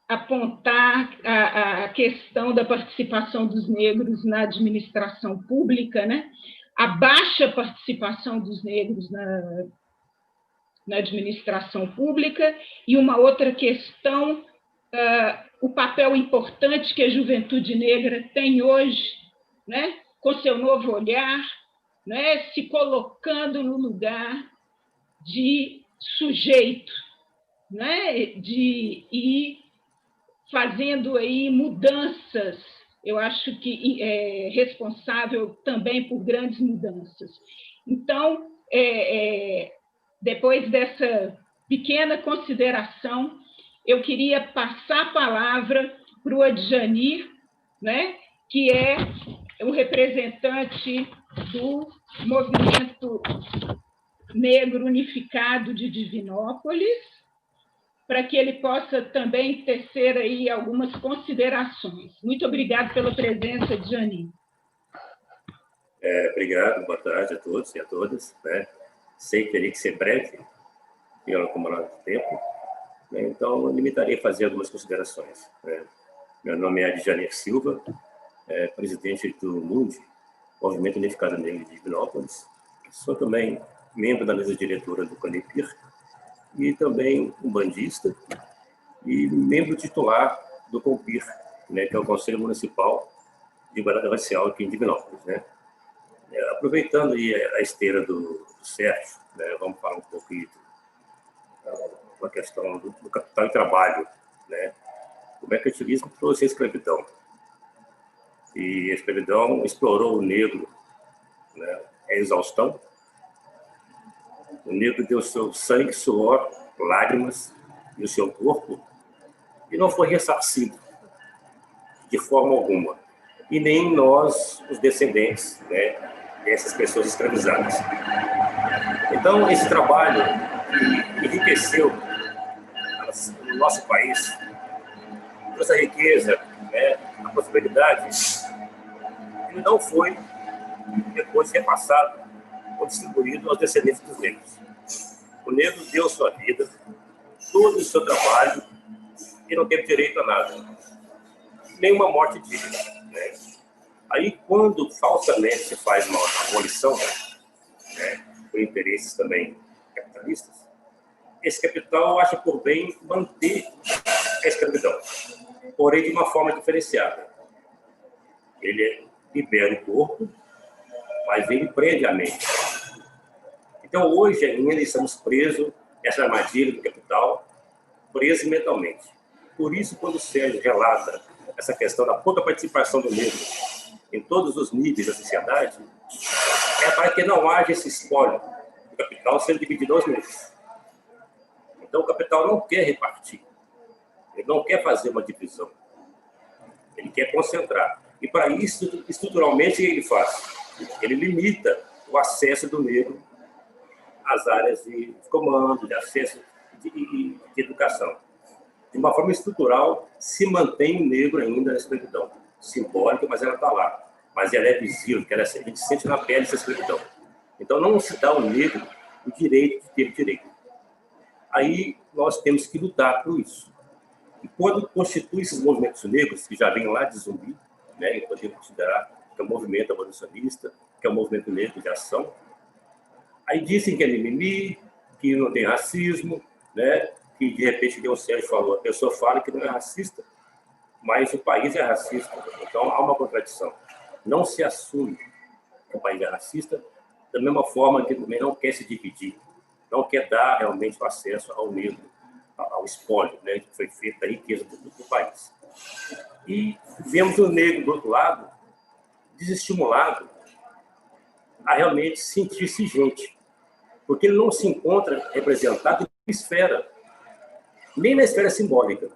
apontar a questão da participação dos negros na administração pública, né? A baixa participação dos negros na administração pública, e uma outra questão, o papel importante que a juventude negra tem hoje, né? Com seu novo olhar, né? Se colocando no lugar de sujeito, né? E fazendo aí mudanças, eu acho que é responsável também por grandes mudanças. Então, depois dessa pequena consideração, eu queria passar a palavra para o Adjanir, né, que é o representante do movimento negro unificado de Divinópolis, para que ele possa também tecer aí algumas considerações. Muito obrigada pela presença, Djani. Obrigado, boa tarde a todos e a todas. Né? Sei que teria que ser breve, pelo acumulado de tempo, né? Então eu limitarei a fazer algumas considerações. Né? Meu nome é Adjanir Silva, presidente do MUND, Movimento Unificado Negro de Divinópolis. Sou também membro da mesa diretora do CANEPIR e também um bandista e membro titular do COMPIR, né, que é o Conselho Municipal de Igualdade Racial aqui em Divinópolis. Né? Aproveitando aí a esteira do Sérgio, né, vamos falar um pouco da questão do capital e trabalho, né? O mercantilismo trouxe a escravidão. E a escravidão explorou o negro, né, a exaustão. O negro deu seu sangue, suor, lágrimas e o seu corpo e não foi ressarcido de forma alguma. E nem nós, os descendentes, né, dessas pessoas escravizadas. Então, esse trabalho que enriqueceu o nosso país, trouxe a riqueza, né, a possibilidade, ele não foi depois repassado ou distribuído aos descendentes dos negros. O negro deu sua vida, todo o seu trabalho, e não teve direito a nada. Nenhuma morte digna. Né? Aí, quando falsamente se faz uma abolição, né, por interesses também capitalistas, esse capital acha por bem manter a escravidão, porém de uma forma diferenciada. Ele libera o corpo, mas ele prende a mente. Então, hoje ainda estamos presos nessa armadilha do capital, presos mentalmente. Por isso, quando o Sérgio relata essa questão da pouca participação do negro em todos os níveis da sociedade, é para que não haja esse espólio do capital sendo dividido aos negros. Então, o capital não quer repartir, ele não quer fazer uma divisão, ele quer concentrar. E, para isso, estruturalmente, o que ele faz? Ele limita o acesso do negro às áreas de comando, de acesso de educação. De uma forma estrutural, se mantém o negro ainda na escravidão. Simbólica, mas ela está lá. Mas ela é visível, que a gente sente na pele essa escravidão. Então, não se dá ao negro o direito de ter direito. Aí, nós temos que lutar por isso. E quando constitui esses movimentos negros, que já vêm lá de Zumbi, né, e podemos considerar que é o movimento abolicionista, que é o movimento negro de ação, aí dizem que é mimimi, que não tem racismo, né, que de repente, como o Sérgio falou, a pessoa fala que não é racista, mas o país é racista. Então, há uma contradição. Não se assume que o país é racista, da mesma forma que também não quer se dividir, não quer dar realmente o acesso ao negro, ao espólio, né, que foi feito da riqueza do país. E vemos o negro, do outro lado, desestimulado a realmente sentir-se gente, porque ele não se encontra representado em esfera, nem na esfera simbólica.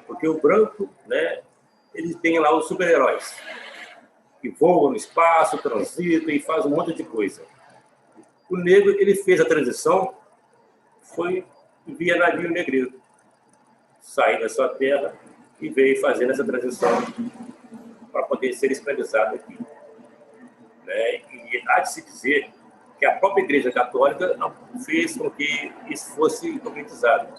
Porque o branco, né, ele tem lá os super-heróis, que voam no espaço, transitam e fazem um monte de coisa. O negro, ele fez a transição, foi via navio negreiro. Saiu da sua terra e veio fazendo essa transição para poder ser escravizado aqui. Né? E há de se dizer que a própria Igreja Católica fez com que isso fosse dogmatizado,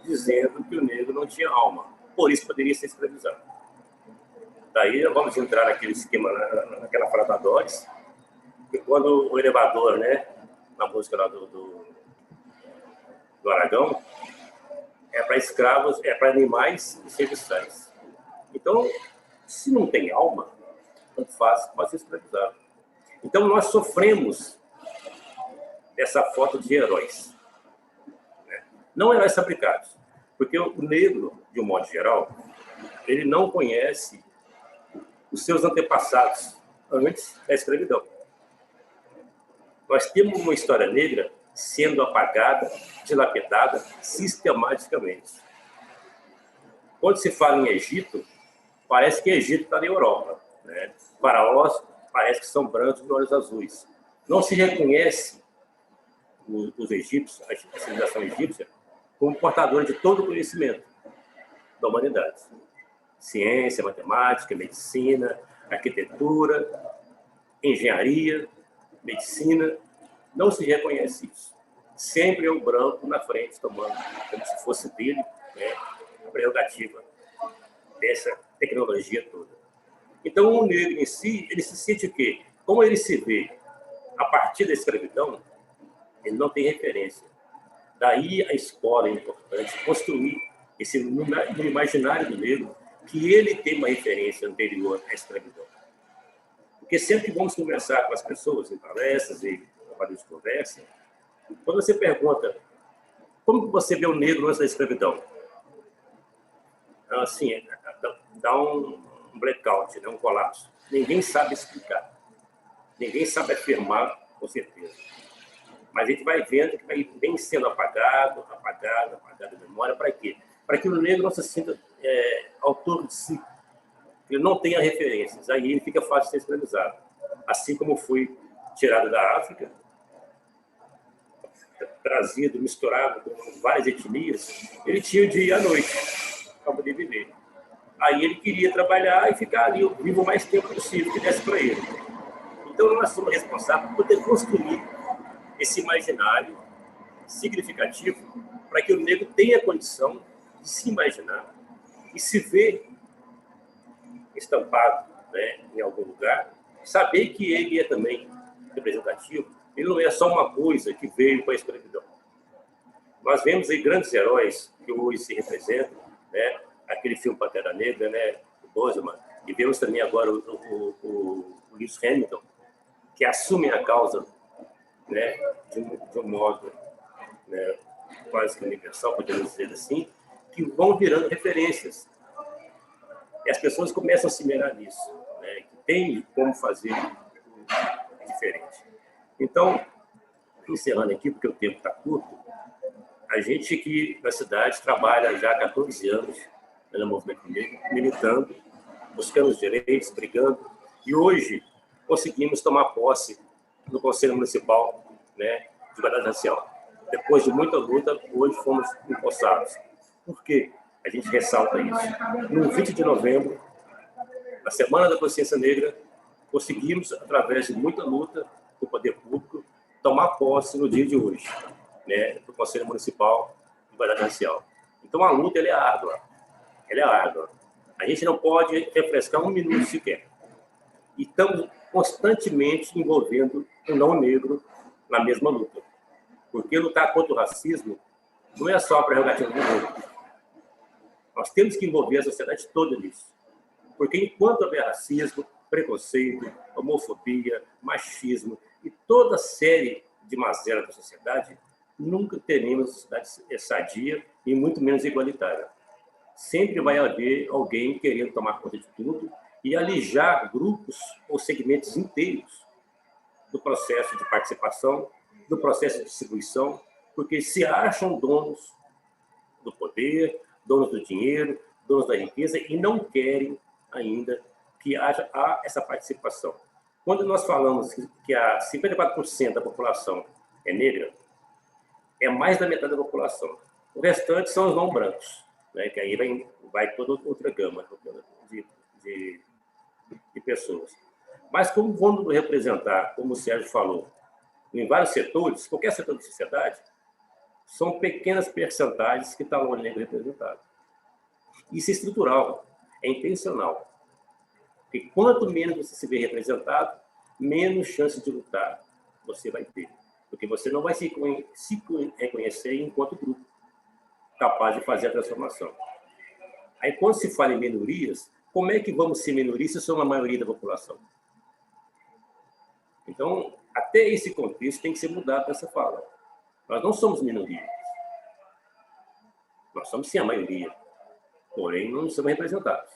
dizendo que o negro não tinha alma, por isso poderia ser escravizado. Daí vamos entrar naquele esquema, naquela frase da Doris, que quando o elevador, né, na música lá do Aragão, é para escravos, é para animais e serviçais. Então, se não tem alma, tanto faz, pode ser escravizado. Então, nós sofremos dessa falta de heróis. Né? Não heróis fabricados, porque o negro, de um modo geral, ele não conhece os seus antepassados antes da escravidão. Nós temos uma história negra sendo apagada, dilapidada sistematicamente. Quando se fala em Egito, parece que o Egito está na Europa, né? Faraós parece que são brancos de olhos azuis. Não se reconhece os egípcios, a civilização egípcia, como portadora de todo o conhecimento da humanidade. Ciência, matemática, medicina, arquitetura, engenharia, medicina, não se reconhece isso. Sempre é o branco na frente, tomando como se fosse dele, né, a prerrogativa dessa tecnologia toda. Então, o negro em si, ele se sente o quê? Como ele se vê a partir da escravidão, ele não tem referência. Daí a escola é importante construir no imaginário do negro que ele tem uma referência anterior à escravidão. Porque sempre que vamos conversar com as pessoas em palestras e trabalhos de conversa, quando você pergunta como você vê o negro antes da escravidão, assim, dá um blackout, né? Um colapso. Ninguém sabe explicar. Ninguém sabe afirmar com certeza. Mas a gente vai vendo que vem sendo apagado a memória. Para quê? Para que o negro não se sinta autor de si. Ele não tenha referências. Aí ele fica fácil de ser escravizado. Assim como foi tirado da África, trazido, misturado com várias etnias, ele tinha o dia e a noite para poder viver. Aí ele queria trabalhar e ficar ali, vivo o mais tempo possível, que desse para ele. Então, nós somos responsáveis por poder construir esse imaginário significativo para que o negro tenha condição de se imaginar e se ver estampado, né, em algum lugar, saber que ele é também representativo, ele não é só uma coisa que veio com a escravidão. Nós vemos aí grandes heróis que hoje se representam, né, aquele filme Pantera Negra, né, o Boseman, e vemos também agora o Lewis Hamilton, que assumem a causa, né, de um modo, né, quase que universal, podemos dizer assim, que vão virando referências. E as pessoas começam a se mirar nisso, né, que tem como fazer diferente. Então, encerrando aqui, porque o tempo está curto, a gente aqui na cidade trabalha já há 14 anos no movimento negro, militando, buscando os direitos, brigando, e hoje conseguimos tomar posse no Conselho Municipal, né, de Igualdade Racial. Depois de muita luta, hoje fomos empossados. Por quê? A gente ressalta isso. No 20 de novembro, na Semana da Consciência Negra, conseguimos, através de muita luta do poder público, tomar posse no dia de hoje, né, do Conselho Municipal de Igualdade Racial. Então, a luta ela é árdua. Ela é árdua. A gente não pode refrescar um minuto sequer. E estamos constantemente envolvendo o não negro na mesma luta. Porque lutar contra o racismo não é só a prerrogativa do negro. Nós temos que envolver a sociedade toda nisso. Porque enquanto houver racismo, preconceito, homofobia, machismo e toda série de mazelas da sociedade, nunca teremos uma sociedade sadia e muito menos igualitária. Sempre vai haver alguém querendo tomar conta de tudo e alijar grupos ou segmentos inteiros do processo de participação, do processo de distribuição, porque se acham donos do poder, donos do dinheiro, donos da riqueza e não querem ainda que haja essa participação. Quando nós falamos que 54% da população é negra, é mais da metade da população. O restante são os não brancos, né? Que aí vai toda outra gama de pessoas. Mas como vamos representar, como o Sérgio falou, em vários setores, qualquer setor da sociedade, são pequenas percentagens que estão ali representadas. Isso é estrutural, é intencional. Porque quanto menos você se vê representado, menos chance de lutar você vai ter. Porque você não vai se reconhecer enquanto grupo capaz de fazer a transformação. Aí, quando se fala em minorias, como é que vamos ser minorias se somos a maioria da população? Então, até esse contexto tem que ser mudado nessa fala. Nós não somos minorias. Nós somos, sim, a maioria. Porém, não somos representados.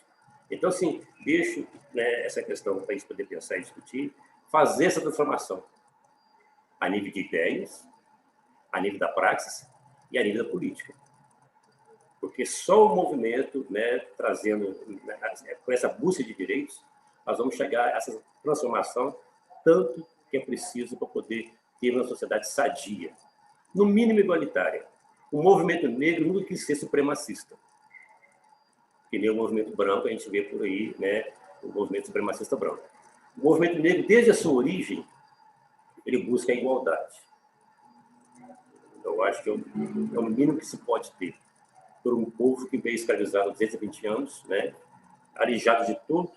Então, assim, deixo, né, essa questão para a gente poder pensar e discutir, fazer essa transformação a nível de ideias, a nível da praxis e a nível da política. Porque porque só o movimento, né, trazendo, com essa busca de direitos, nós vamos chegar a essa transformação, tanto que é preciso para poder ter uma sociedade sadia, no mínimo igualitária. O movimento negro nunca quis ser supremacista, que nem o movimento branco a gente vê por aí, né, o movimento supremacista branco. O movimento negro, desde a sua origem, ele busca a igualdade. Eu acho que é o mínimo que se pode ter por um povo que veio escravizado há 220 anos, né, alijado de tudo,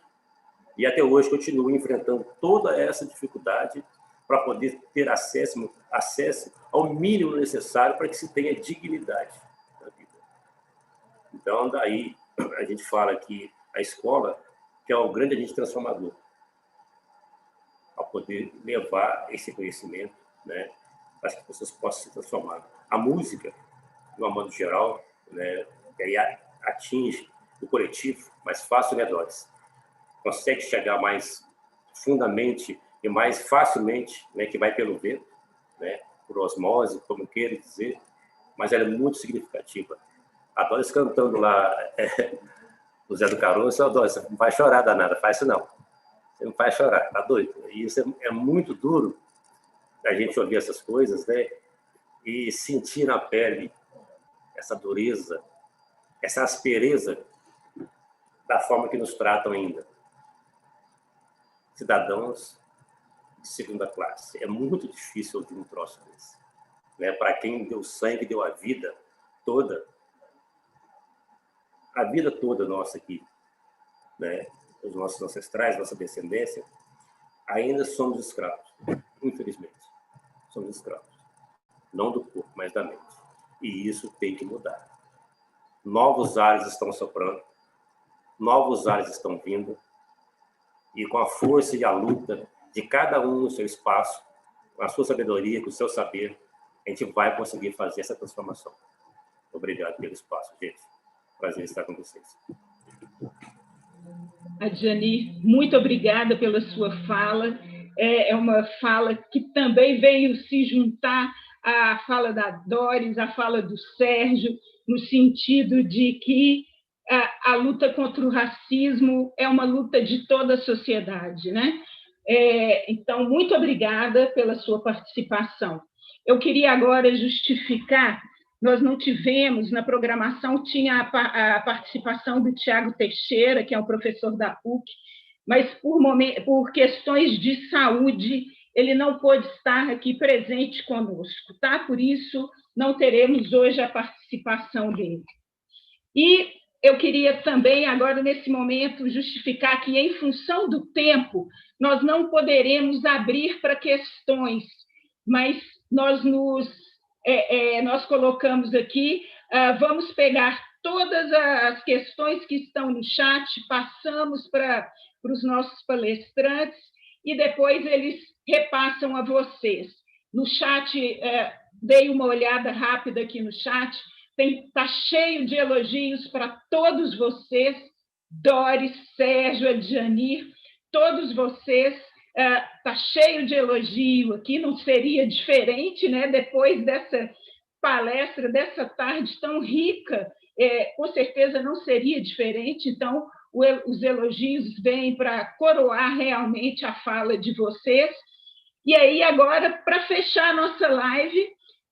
e até hoje continua enfrentando toda essa dificuldade para poder ter acesso ao mínimo necessário para que se tenha dignidade na vida. Então, daí a gente fala que a escola que é o grande agente transformador, ao poder levar esse conhecimento, né, para que as pessoas possam se transformar. A música, de um modo geral, né, que aí atinge o coletivo mais fácil, né, Doris? Consegue chegar mais fundamente e mais facilmente, né, que vai pelo vento, né, por osmose, como queira dizer, mas ela é muito significativa. A Doris cantando lá, o Zé do Caroço, Doris, você não vai chorar danada, faz isso não. Você não vai chorar, tá doido? E isso é muito duro, a gente ouvir essas coisas, né, e sentir na pele essa dureza, essa aspereza da forma que nos tratam ainda. Cidadãos de segunda classe. É muito difícil ouvir um troço desse, né? Para quem deu sangue, deu a vida toda nossa aqui, né? Os nossos ancestrais, nossa descendência, ainda somos escravos, infelizmente. Somos escravos. Não do corpo, mas da mente. E isso tem que mudar. Novos ares estão soprando, novos ares estão vindo, e com a força e a luta de cada um no seu espaço, com a sua sabedoria, com o seu saber, a gente vai conseguir fazer essa transformação. Obrigado pelo espaço, gente. Prazer estar com vocês. Adjani, muito obrigada pela sua fala. É uma fala que também veio se juntar à fala da Doris, à fala do Sérgio, no sentido de que a luta contra o racismo é uma luta de toda a sociedade, né? Então, muito obrigada pela sua participação. Eu queria agora justificar, nós não tivemos, na programação, tinha a participação do Tiago Teixeira, que é um professor da PUC, mas por questões de saúde, ele não pôde estar aqui presente conosco, tá? Por isso, não teremos hoje a participação dele. E eu queria também, agora, nesse momento, justificar que, em função do tempo, nós não poderemos abrir para questões, mas nós colocamos aqui, vamos pegar todas as questões que estão no chat, passamos para os nossos palestrantes e depois eles repassam a vocês. No chat, dei uma olhada rápida aqui no chat, está cheio de elogios para todos vocês, Doris, Sérgio, Adjanir, todos vocês, está cheio de elogio aqui, não seria diferente, né? Depois dessa palestra, dessa tarde tão rica, com certeza não seria diferente, então os elogios vêm para coroar realmente a fala de vocês. E aí, agora, para fechar a nossa live,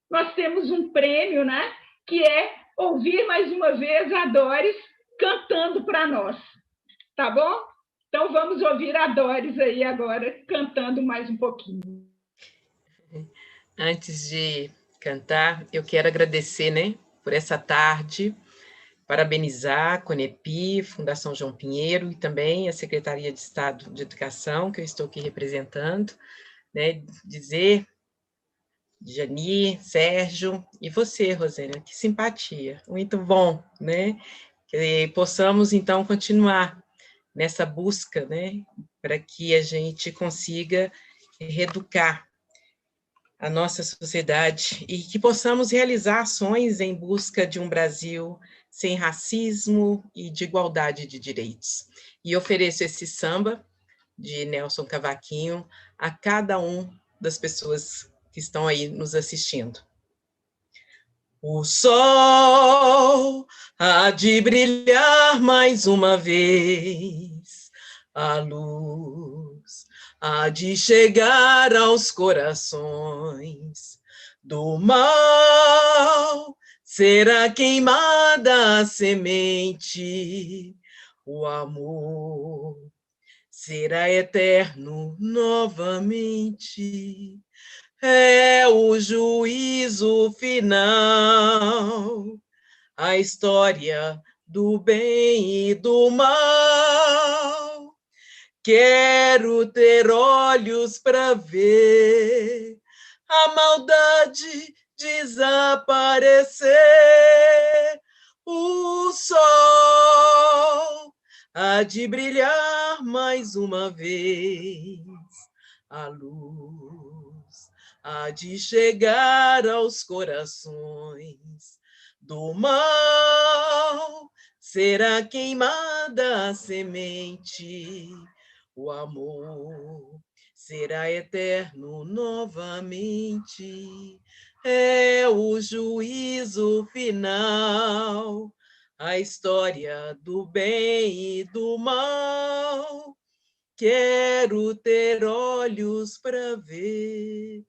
nós temos um prêmio, né? Que é ouvir mais uma vez a Doris cantando para nós. Tá bom? Então, vamos ouvir a Doris aí agora, cantando mais um pouquinho. Antes de cantar, eu quero agradecer, né, por essa tarde, parabenizar a Conepi, Fundação João Pinheiro, e também a Secretaria de Estado de Educação, que eu estou aqui representando, né, dizer... Jani, Sérgio, e você, Rosânia, que simpatia, muito bom, né? Que possamos, então, continuar nessa busca, né? Para que a gente consiga reeducar a nossa sociedade e que possamos realizar ações em busca de um Brasil sem racismo e de igualdade de direitos. E ofereço esse samba de Nelson Cavaquinho a cada um das pessoas que estão aí nos assistindo. O sol há de brilhar mais uma vez a luz, há de chegar aos corações do mal, será queimada a semente, o amor será eterno novamente. É o juízo final, a história do bem e do mal. Quero ter olhos para ver a maldade desaparecer. O sol há de brilhar mais uma vez, a luz há de chegar aos corações do mal, será queimada a semente, o amor será eterno novamente. É o juízo final, a história do bem e do mal. Quero ter olhos para ver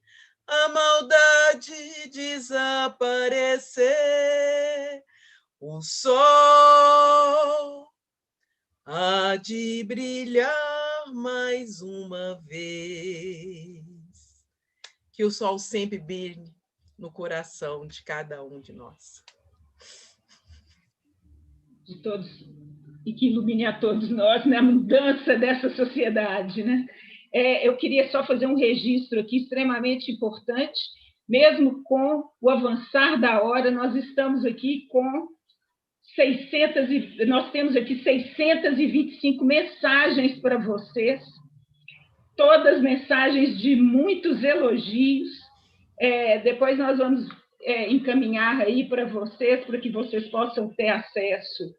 a maldade desaparecer. O sol há de brilhar mais uma vez. Que o sol sempre brilhe no coração de cada um de nós. De todos, e que ilumine a todos nós na mudança dessa sociedade, né? Eu queria só fazer um registro aqui extremamente importante, mesmo com o avançar da hora, nós estamos aqui com nós temos aqui 625 mensagens para vocês, todas mensagens de muitos elogios. Depois nós vamos encaminhar aí para vocês, para que vocês possam ter acesso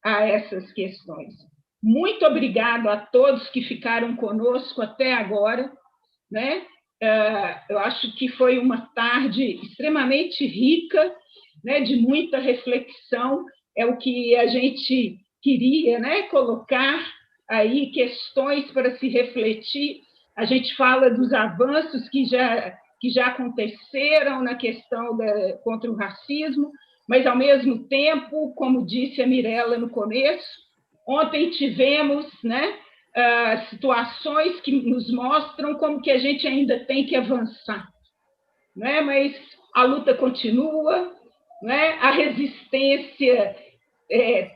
a essas questões. Muito obrigado a todos que ficaram conosco até agora, né? Eu acho que foi uma tarde extremamente rica, né, de muita reflexão, é o que a gente queria, né, colocar aí questões para se refletir. A gente fala dos avanços que já aconteceram na questão contra o racismo, mas, ao mesmo tempo, como disse a Mirella no começo, ontem tivemos, né, situações que nos mostram como que a gente ainda tem que avançar, né? Mas a luta continua, né? A resistência,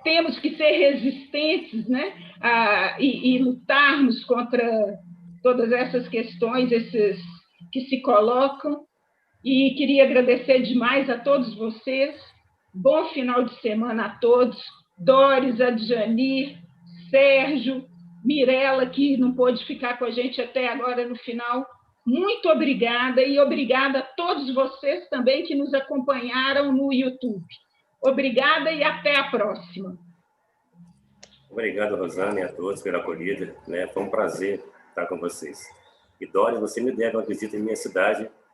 temos que ser resistentes, né? E lutarmos contra todas essas questões, esses que se colocam. E queria agradecer demais a todos vocês. Bom final de semana a todos. Doris, Adjanir, Sérgio, Mirella, que não pôde ficar com a gente até agora no final. Muito obrigada, e obrigada a todos vocês também que nos acompanharam no YouTube. Obrigada e até a próxima. Obrigado, Rosana, e a todos pela acolhida, né? Foi um prazer estar com vocês. E, Doris, você me deve uma visita em minha cidade